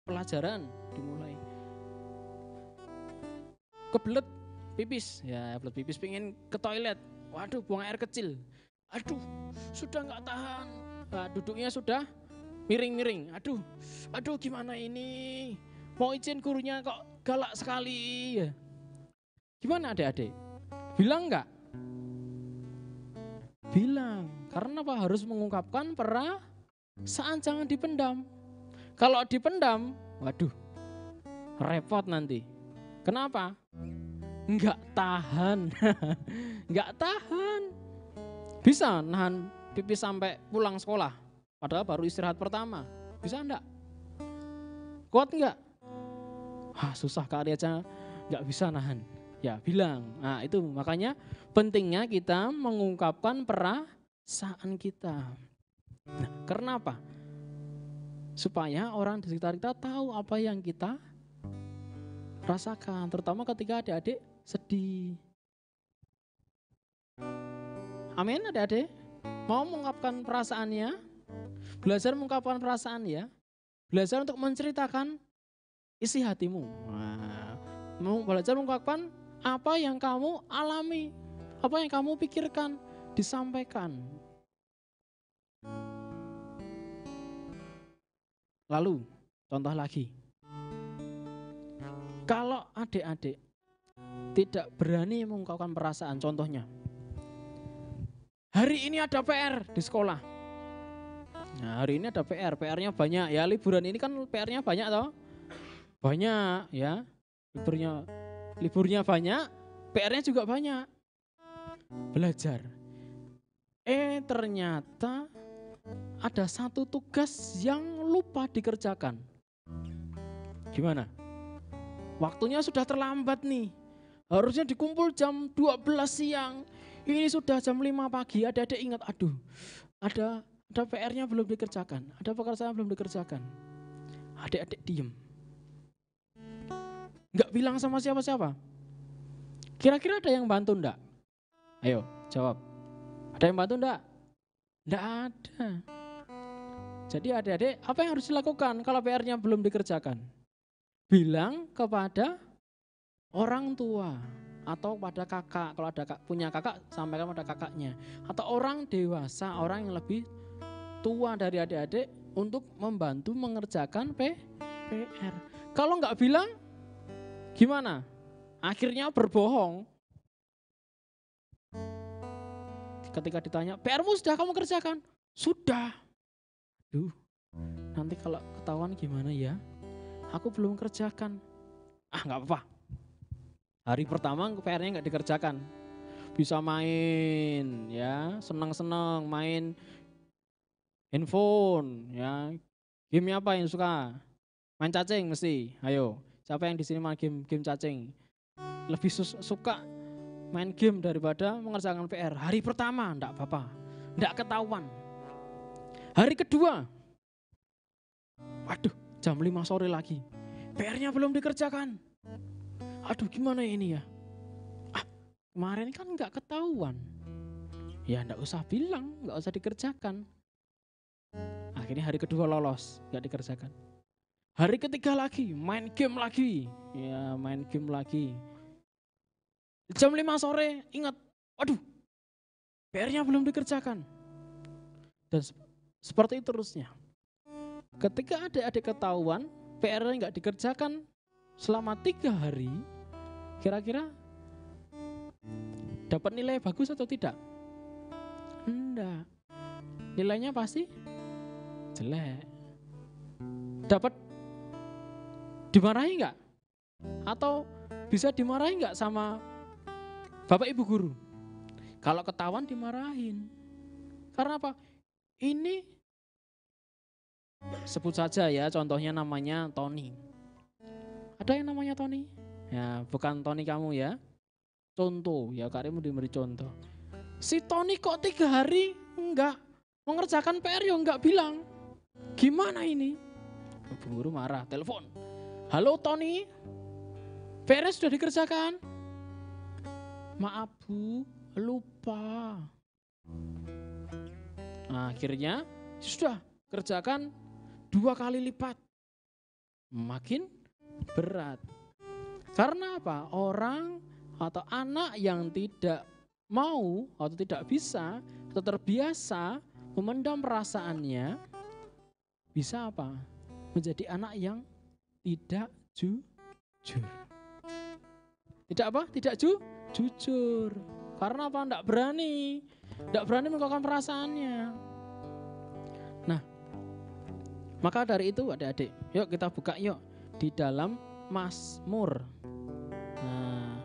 pelajaran dimulai. Kebelet pipis, ya kebelet pipis pengen ke toilet. Waduh buang air kecil. Aduh sudah nggak tahan. Nah, duduknya sudah miring-miring. Aduh gimana ini? Mau izin gurunya kok galak sekali. Ya. Gimana adik-adik? Bilang nggak? Bilang. Karena apa? Harus mengungkapkan perasaan, jangan dipendam. Kalau dipendam, waduh repot nanti. Kenapa? Enggak tahan. Enggak tahan. Bisa nahan pipis sampai pulang sekolah. Padahal baru istirahat pertama. Bisa enggak? Kuat enggak? Susah kali aja enggak bisa nahan. Ya bilang. Nah itu makanya pentingnya kita mengungkapkan perasaan kita. Nah karena apa? Supaya orang di sekitar kita tahu apa yang kita rasakan, terutama ketika adik-adik sedih. Amin adik-adik. Mau mengungkapkan perasaannya, belajar mengungkapkan perasaan ya. Belajar untuk menceritakan isi hatimu. Nah, mau belajar mengungkapkan apa yang kamu alami, apa yang kamu pikirkan, disampaikan. Lalu, contoh lagi. Kalau adik-adik tidak berani mengungkapkan perasaan, contohnya, hari ini ada PR di sekolah. Nah, hari ini ada PR-nya banyak ya, liburan ini kan PR-nya banyak toh? Banyak ya, liburnya banyak, PR-nya juga banyak. Belajar. Ternyata ada satu tugas yang lupa dikerjakan. Gimana? Waktunya sudah terlambat nih. Harusnya dikumpul jam 12 siang. Ini sudah jam 5 pagi. Adik-adik ingat, aduh, ada PR-nya belum dikerjakan. Ada pekerjaan belum dikerjakan. Adik-adik diem. Enggak bilang sama siapa-siapa. Kira-kira ada yang bantu enggak? Ayo, jawab. Ada yang bantu enggak? Enggak ada. Jadi adik-adik, apa yang harus dilakukan kalau PR-nya belum dikerjakan? Bilang kepada orang tua atau pada kakak. Kalau ada punya kakak, sampaikan pada kakaknya. Atau orang dewasa, orang yang lebih tua dari adik-adik untuk membantu mengerjakan PR. Kalau nggak bilang, gimana? Akhirnya berbohong. Ketika ditanya, PR-mu sudah kamu kerjakan? Sudah. Nanti kalau ketahuan gimana ya? Aku belum kerjakan. Nggak apa-apa. Hari pertama PR-nya nggak dikerjakan. Bisa main, ya, senang-senang main handphone, ya. Game apa yang suka? Main cacing mesti. Ayo, siapa yang di sini main game cacing? Lebih suka main game daripada mengerjakan PR. Hari pertama nggak apa-apa, nggak ketahuan. Hari kedua, waduh, jam 5 sore lagi. PR-nya belum dikerjakan. Aduh gimana ini ya? Kemarin kan nggak ketahuan. Ya nggak usah bilang, nggak usah dikerjakan. Akhirnya hari kedua lolos, nggak dikerjakan. Hari ketiga lagi, main game lagi. Ya, main game lagi. Jam 5 sore, ingat, aduh, PR-nya belum dikerjakan. Dan seperti itu terusnya. Ketika adik-adik ketahuan, PR-nya nggak dikerjakan selama 3 hari, kira-kira dapat nilai bagus atau tidak? Enggak. Nilainya pasti jelek. Dapat dimarahi nggak? Atau bisa dimarahi nggak sama bapak ibu guru? Kalau ketahuan dimarahin. Karena apa? Ini sebut saja ya, contohnya namanya Tony. Ada yang namanya Tony? Ya, bukan Tony kamu ya. Contoh, ya Kak Remu diberi contoh. Si Tony kok 3 hari enggak mengerjakan PR yang enggak bilang. Gimana ini? Bu guru marah, telepon. Halo Tony, PR sudah dikerjakan? Maaf Bu, lupa. Nah, akhirnya sudah kerjakan 2 kali lipat. Makin berat. Karena apa? Orang atau anak yang tidak mau atau tidak bisa atau terbiasa memendam perasaannya bisa apa? Menjadi anak yang tidak jujur. Tidak apa? Tidak jujur. Karena apa? Tidak berani. Tidak berani mengungkapkan perasaannya. Nah, maka dari itu adik-adik, yuk kita buka yuk di dalam Mazmur. Nah,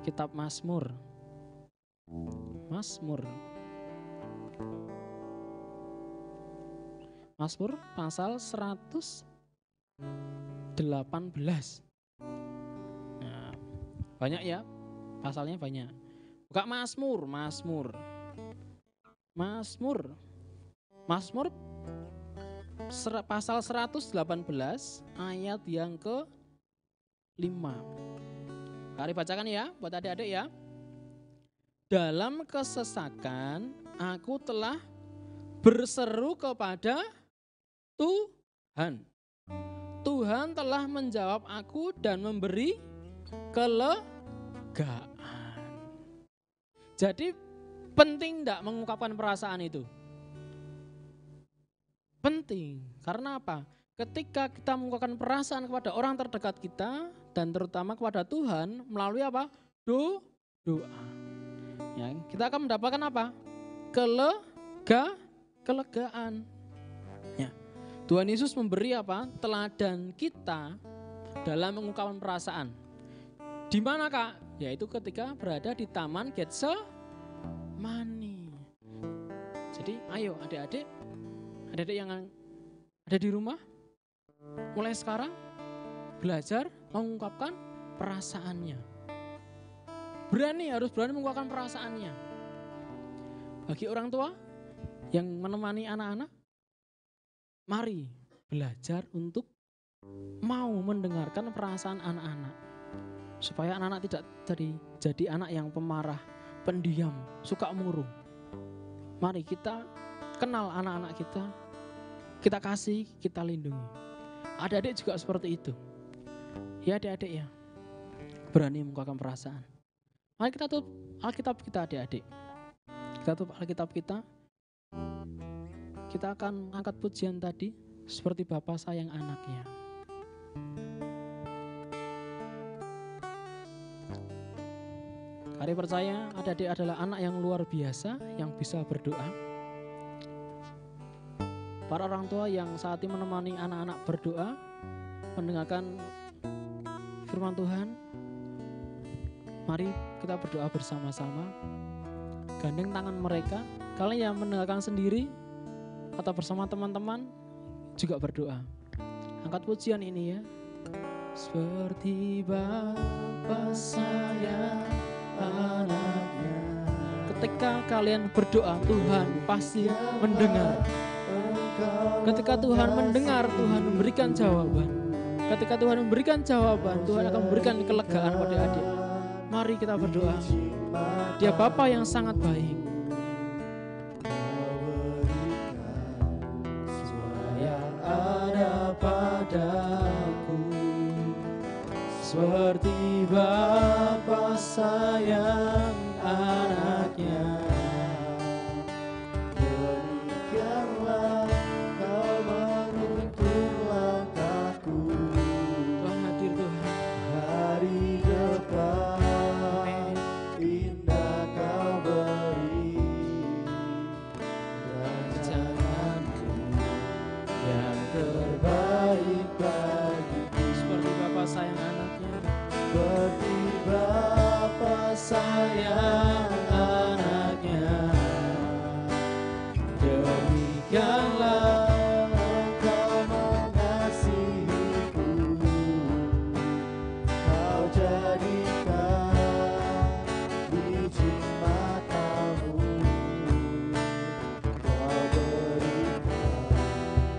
kitab Mazmur. Mazmur pasal 118. Nah, banyak ya, pasalnya banyak. Buka Mazmur pasal 118 ayat yang ke-5. Mari bacakan ya buat adik-adik ya. Dalam kesesakan aku telah berseru kepada Tuhan. Tuhan telah menjawab aku dan memberi kelegaan. Jadi penting enggak mengungkapkan perasaan itu? Penting. Karena apa? Ketika kita mengungkapkan perasaan kepada orang terdekat kita dan terutama kepada Tuhan melalui apa? Doa. Ya, kita akan mendapatkan apa? Kelegaan. Ya. Tuhan Yesus memberi apa? Teladan kita dalam mengungkapkan perasaan. Di mana Kak? Yaitu ketika berada di Taman Getsemani. Jadi ayo adik-adik yang ada di rumah, mulai sekarang belajar mengungkapkan perasaannya. Harus berani mengungkapkan perasaannya. Bagi orang tua yang menemani anak-anak, mari belajar untuk mau mendengarkan perasaan anak-anak. Supaya anak-anak tidak jadi anak yang pemarah, pendiam, suka murung. Mari kita kenal anak-anak kita kasih, kita lindungi. Adik-adik juga seperti itu. Ya adik-adik ya, berani mengungkapkan perasaan. Mari kita tutup Alkitab kita adik-adik. Kita tutup Alkitab kita. Kita akan angkat pujian tadi seperti Bapa sayang anaknya. Kari percaya adik-adik adalah anak yang luar biasa yang bisa berdoa. Para orang tua yang saat ini menemani anak-anak berdoa, mendengarkan firman Tuhan, mari kita berdoa bersama-sama. Gandeng tangan mereka. Kalian yang mendengarkan sendiri atau bersama teman-teman juga berdoa. Angkat pujian ini ya. Seperti Bapa sayang anaknya. Ketika kalian berdoa, Tuhan pasti mendengar. Ketika Tuhan mendengar, Tuhan memberikan jawaban. Ketika Tuhan memberikan jawaban, Tuhan akan memberikan kelegaan pada adik. Mari kita berdoa. Dia Bapa yang sangat baik. Yang ada pada seperti Bapa sayang anaknya. Demikianlah kau menuntun langkahku. Tuhan hadir Tuhan. Hari depan indah kau beri rancanganku yang terbaik bagiku. Seperti Bapa sayang anaknya. Seperti Bapa sayang anaknya, demikianlah Engkau mengasihiku. Kau jadikan biji matamu, Kau berikan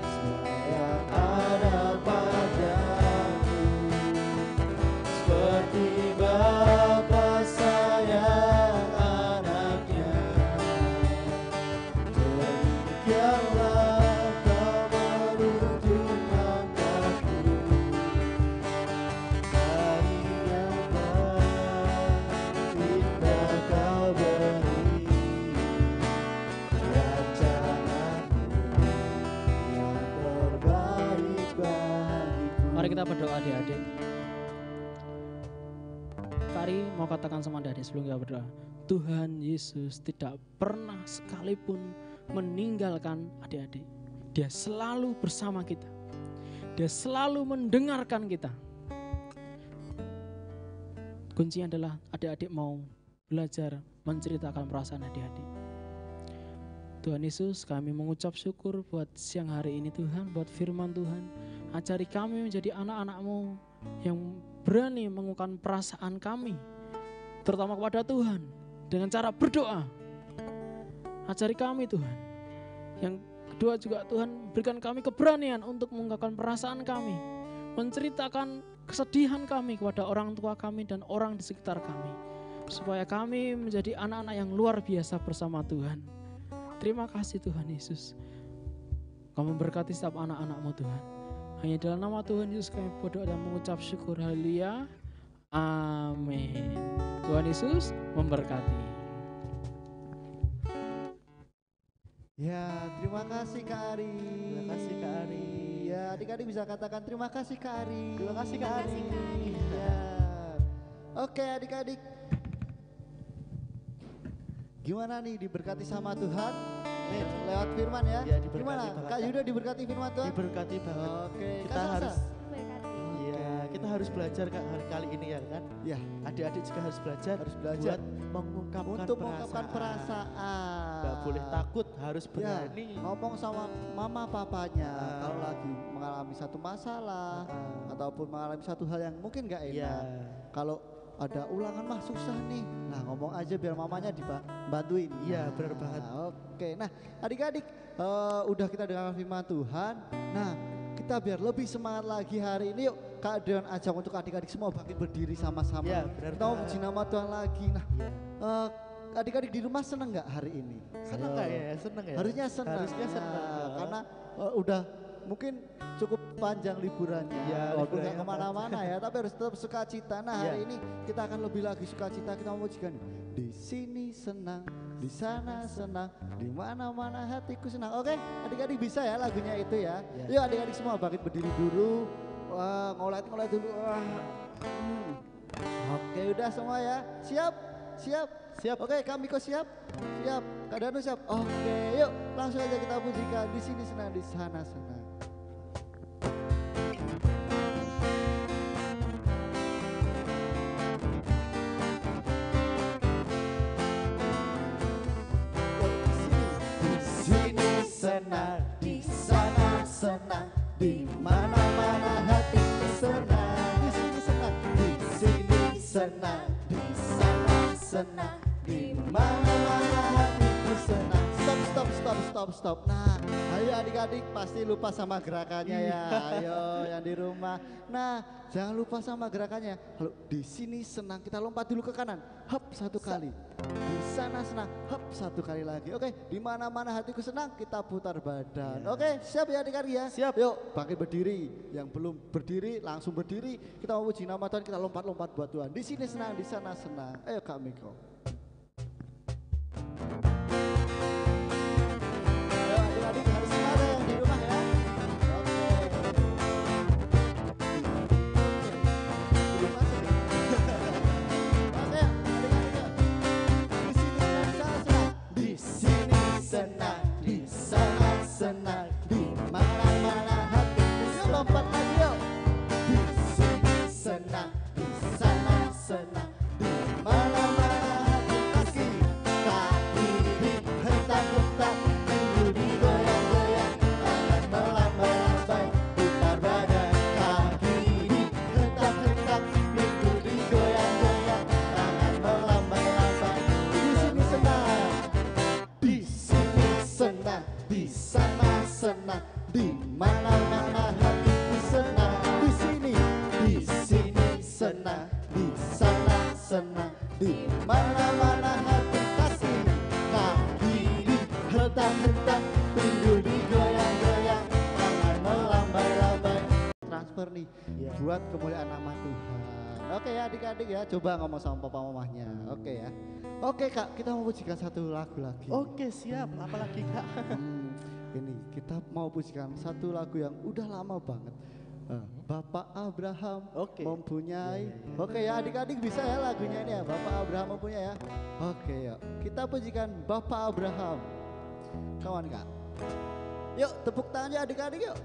semua yang ada padamu. Seperti Bapa sayang anaknya, demikianlah kau menuntun langkahku. Hari depan indah kau beri rancanganmu yang terbaik bagiku. Mari kita berdoa adik-adik. Kari mau katakan sama adik-adik sebelum kita berdoa. Tuhan Yesus tidak pernah sekalipun meninggalkan adik-adik. Dia selalu bersama kita. Dia selalu mendengarkan kita. Kuncinya adalah adik-adik mau belajar menceritakan perasaan adik-adik. Tuhan Yesus, kami mengucap syukur buat siang hari ini Tuhan, buat firman Tuhan. Ajari kami menjadi anak-anak-Mu yang berani mengungkapkan perasaan kami, terutama kepada Tuhan, dengan cara berdoa. Ajari kami Tuhan. Yang kedua juga Tuhan, berikan kami keberanian untuk mengungkapkan perasaan kami, menceritakan kesedihan kami kepada orang tua kami dan orang di sekitar kami, supaya kami menjadi anak-anak yang luar biasa bersama Tuhan. Terima kasih Tuhan Yesus. Kau memberkati setiap anak-anak-Mu Tuhan. Hanya dalam nama Tuhan Yesus kami berdoa dan mengucap syukur. Haleluya. Amin. Tuhan Yesus memberkati. Ya, terima kasih Kak Ari. Terima kasih Kak Ari. Ya, adik-adik bisa katakan terima kasih Kak Ari. Terima kasih Kak Ari. Ya. Oke adik-adik. Gimana nih diberkati sama Tuhan? Nih lewat firman ya. Ya, diberkati Gimana? banget, Kak Kak. Yuda diberkati firman Tuhan? Diberkati banget. Oke, Kita Kak Salsa? harus Iya, kita harus belajar kali ini ya kan. Ya, Adik-adik juga harus belajar, belajar buat mengungkapkan untuk mengungkapkan perasaan. Gak boleh takut, harus Ya, berani. ngomong sama mama papanya Ah. kalau lagi mengalami satu masalah Ah. ataupun mengalami satu hal yang mungkin gak Iya. enak. Kalau ada ulangan mah susah nih. Nah, ngomong aja biar mamanya dibantuin. Iya, benar banget. Oke. Nah, adik-adik udah kita dengar firman Tuhan. Nah, kita biar lebih semangat lagi hari ini yuk Kak Deon ajak untuk adik-adik semua bangkit berdiri sama-sama. Iya, benar Kita mau banget. puji nama Tuhan lagi. Nah, adik-adik di rumah seneng nggak hari ini? Seneng Ayo. gak ya? Seneng ya? Harusnya senang. Harusnya seneng. Nah, karena udah mungkin cukup panjang liburannya. Ya, Walaupun liburannya nggak kemana-mana ya, tapi harus tetap sukacita. Nah, hari Ya. ini kita akan lebih lagi sukacita. Kita mau memujikan di sini senang, di sana senang, di mana-mana hatiku senang. Oke, adik-adik bisa ya lagunya itu ya. Ya. Yuk adik-adik semua bangkit berdiri dulu. Wah, ngolet dulu. Wah. Oke, udah semua ya. Siap? Siap? Siap. Oke, kami kok siap? Siap. Kak Danu siap? Oke, yuk langsung aja kita pujikan. Di sini senang, di sana senang. Di sini senang, di sana senang, di mana-mana hatiku senang. Di sini senang, di sini senang, di sana senang, di mana-mana hatiku senang. Stop. Nah, ayo adik-adik pasti lupa sama gerakannya ya. Ayo yang di rumah. Nah, jangan lupa sama gerakannya. Kalau di sini senang, kita lompat dulu ke kanan. Hop, satu kali. Di sana senang. Hop, satu kali lagi. Oke, di mana-mana hatiku senang, kita putar badan. Oke, siap ya adik-adik ya? Siap. Yuk, bangkit berdiri. Yang belum berdiri, langsung berdiri. Kita memuji nama Tuhan, kita lompat-lompat buat Tuhan. Di sini senang, di sana senang. Ayo Kak Miko. Ayo adik-adik harus semangat yang di rumah ya. Oke. Belum masuk ya? Oke, adik-adik. Di sini senang, di sana senang, di mana-mana hatiku senang. Lompat lagi yuk. Di sini senang, di sana senang, di mana-mana hatiku kaki dihentak-hentak, minggu digoyang-goyang, tangan melambai-lambai, putar badan. Kaki dihentak-hentak, minggu digoyang-goyang, tangan melambai-lambai. Di sini senang, di sini senang, di sana senang, di mana-mana hatiku senang. Di sini senang, di sana senang, di mana-mana hati kasih. Kaki dihentak-hentak, pinggul digoyang-goyang, tangan melambai-lambai. Transfer nih buat kemuliaan nama Tuhan. Oke ya adik-adik ya, coba ngomong sama papa mamahnya. Oke ya. Oke Kak, kita mau pujikan satu lagu lagi. Oke, siap. Apalagi Kak? Ini kita mau pujikan satu lagu yang udah lama banget. Bapak Abraham Oke. mempunyai. Oke ya adik-adik bisa ya lagunya ini ya. Bapak Abraham mempunyai ya. Oke ya. Kita pujikan Bapak Abraham. Kawan Kak. Yuk tepuk tangannya adik-adik yuk.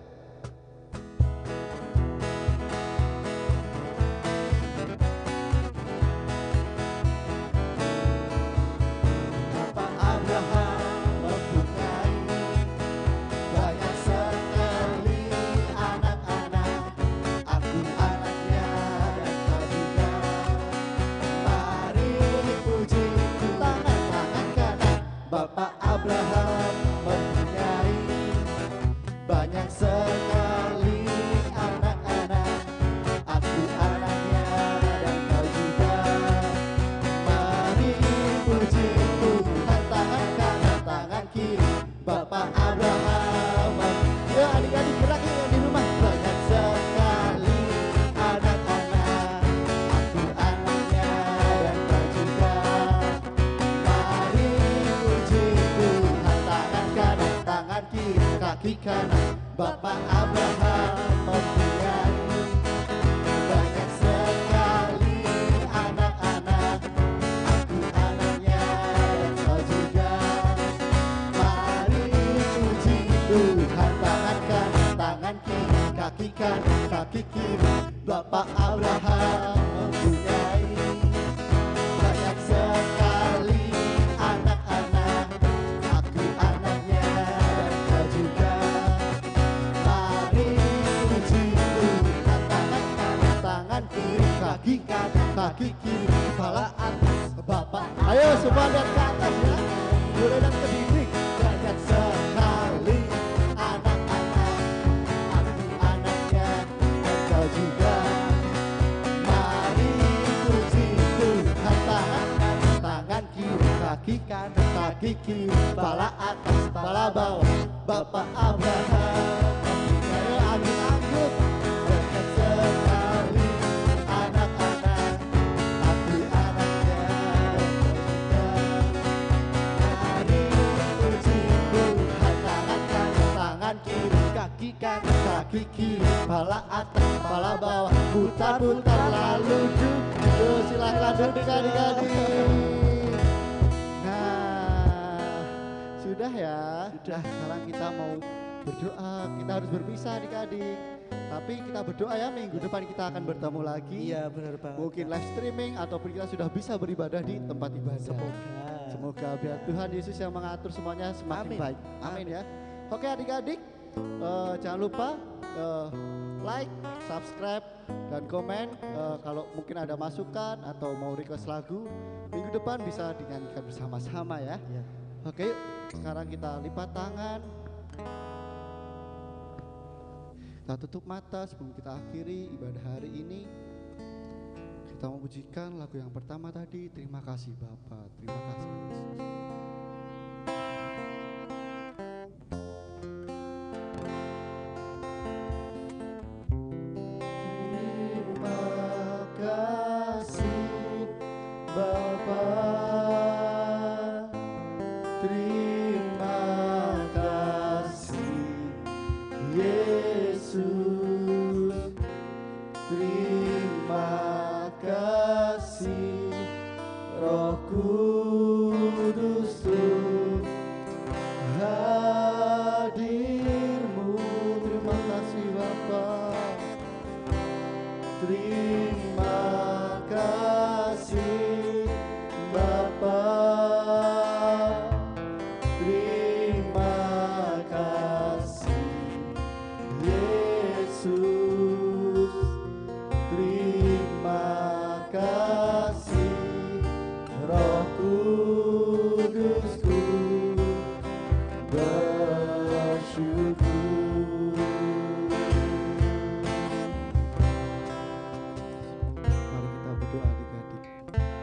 Bapak Abraham mempunyai banyak sekali anak-anak. Aku anaknya dan kau juga. Mari puji tangan-tangan kanan. Bapak Abraham mempunyai banyak sekali anak-anak. Aku anaknya dan kau juga. Mari puji Tuhan, tangan kanan, tangan kiri. Bapak Abraham. Ya adik-adik gerak yang di rumah. Banyak sekali anak-anak. Aku anaknya dan kau juga. Mari puji Tuhan, tangan kanan, tangan kiri, kaki kanan. Bapak Abraham mempunyai banyak sekali anak-anak. Aku anaknya dan kau juga. Mari puji Tuhan, tangan kanan, tangan kiri, kaki kanan, kaki kiri. Bapak Abraham mempunyai banyak sekali anak-anak. Aku anaknya dan kau juga. Mari puji Tuhan, tangan kanan, tangan kiri, kaki kanan, kaki kiri, kepala atas. Bapak, ayo semua lihat ke atas ya. Boleh lihat ke dinding. Banyak sekali anak-anak. Aku anaknya dan kau juga. Mari puji Tuhan, tangan kanan, tangan kiri, kaki kanan, kaki kiri, kepala atas, kepala bawah. Bapak Abraham mempunyai angin-angin. Banyak sekali anak-anak. Aku anaknya dan kau juga. Mari puji Tuhan, tangan kanan, tangan kiri, kaki kanan, kaki kiri, kepala atas, kepala bawah. Putar-putar lalu duduk. Silakan duduk adik-adik. Nah, sudah ya. Sudah. Sekarang kita mau berdoa. Kita harus berpisah adik-adik. Tapi kita berdoa ya, minggu depan kita akan bertemu lagi. Iya, benar banget. Mungkin live streaming ataupun kita sudah bisa beribadah di tempat ibadah. Semoga biar Tuhan Yesus yang mengatur semuanya semakin Amin. baik. Amin ya. Oke adik-adik, jangan lupa like, subscribe, dan komen. Kalau mungkin ada masukan atau mau request lagu, minggu depan bisa dinyanyikan bersama-sama ya. Iya. Oke, yuk. Sekarang kita lipat tangan. Kita tutup mata sebelum kita akhiri ibadah hari ini. kita memujikan lagu yang pertama tadi, terima kasih Bapa, terima kasih Yesus. Terima kasih Bapa, terima kasih Yesus, terima kasih Roh Kudus untuk hadirmu. Terima kasih Bapa, terima kasih Bapa, terima kasih Yesus, terima kasih Roh Kudusku, bersyukur. Mari kita berdoa adik-adik.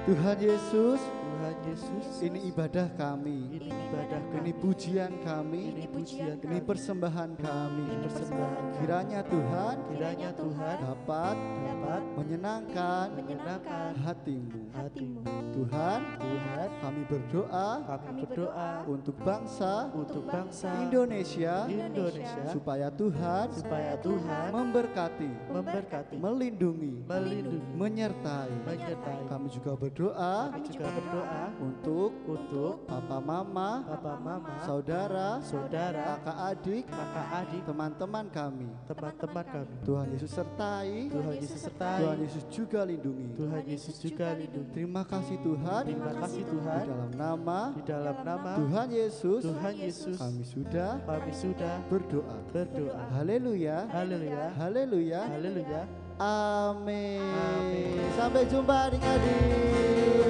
Tuhan Yesus, Tuhan Yesus, ini ibadah kami, ini ibadah ini kami, pujian kami, ini pujian ini kami, persembahan kami. ini persembahan kami. Kiranya Tuhan Kiranya Tuhan dapat dapat menyenangkan menyenangkan hatimu. hatimu. Tuhan, Tuhan, kami berdoa kami berdoa untuk bangsa untuk bangsa Indonesia Indonesia supaya Tuhan supaya Tuhan memberkati, memberkati, melindungi, melindungi, menyertai. menyertai. Kami juga berdoa Kami juga berdoa untuk untuk papa mama, Bapak Mama, saudara, saudara, kakak adik, kakak adik, teman-teman kami. teman-teman kami. Tuhan Yesus sertai, Tuhan Yesus sertai, Tuhan Yesus juga lindungi. Tuhan Yesus juga lindungi. Terima kasih Tuhan, Terima kasih di Tuhan, dalam nama di dalam nama Tuhan Yesus Tuhan Yesus kami sudah kami sudah berdoa. berdoa. Haleluya, Haleluya, haleluya, haleluya. amin. Amin. Sampai jumpa adik-adik.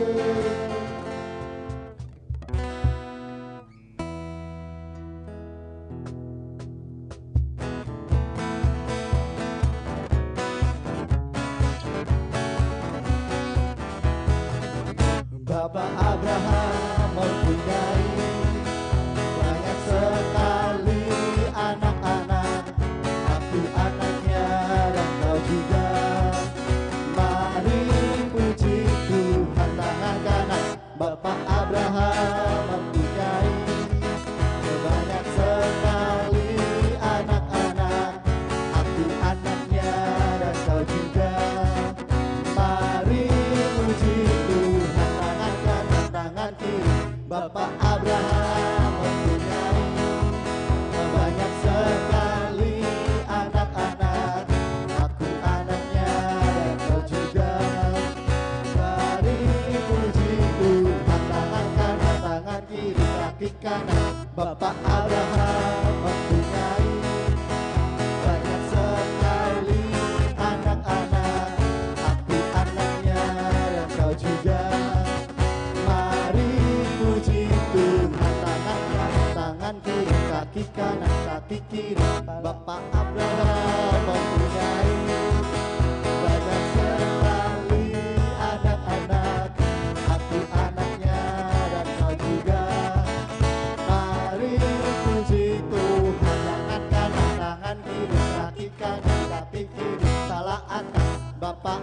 Bapak Abraham mempunyai banyak sekali anak-anak. Aku anaknya dan kau juga. Mari puji Tuhan tangan kanan. Bapak Abraham mempunyai banyak sekali anak-anak. Aku anaknya dan kau juga. Mari puji Tuhan tangan kanan tangan kiri. Bapak Abraham mempunyai banyak sekali anak-anak. Aku anaknya dan kau juga. Mari puji Tuhan tangan kanan tangan kiri kaki kanan. Bapak Abraham mempunyai banyak sekali anak-anak. Aku anaknya dan kau juga. Mari puji Tuhan tangan kanan tangan kiri kaki kanan kaki kiri. Bapak Abraham mempunyai banyak sekali anak-anak. Aku anaknya dan kau juga. Mari puji Tuhan tangan kanan tangan kiri kaki kanan kaki kiri. Salah angkat Bapak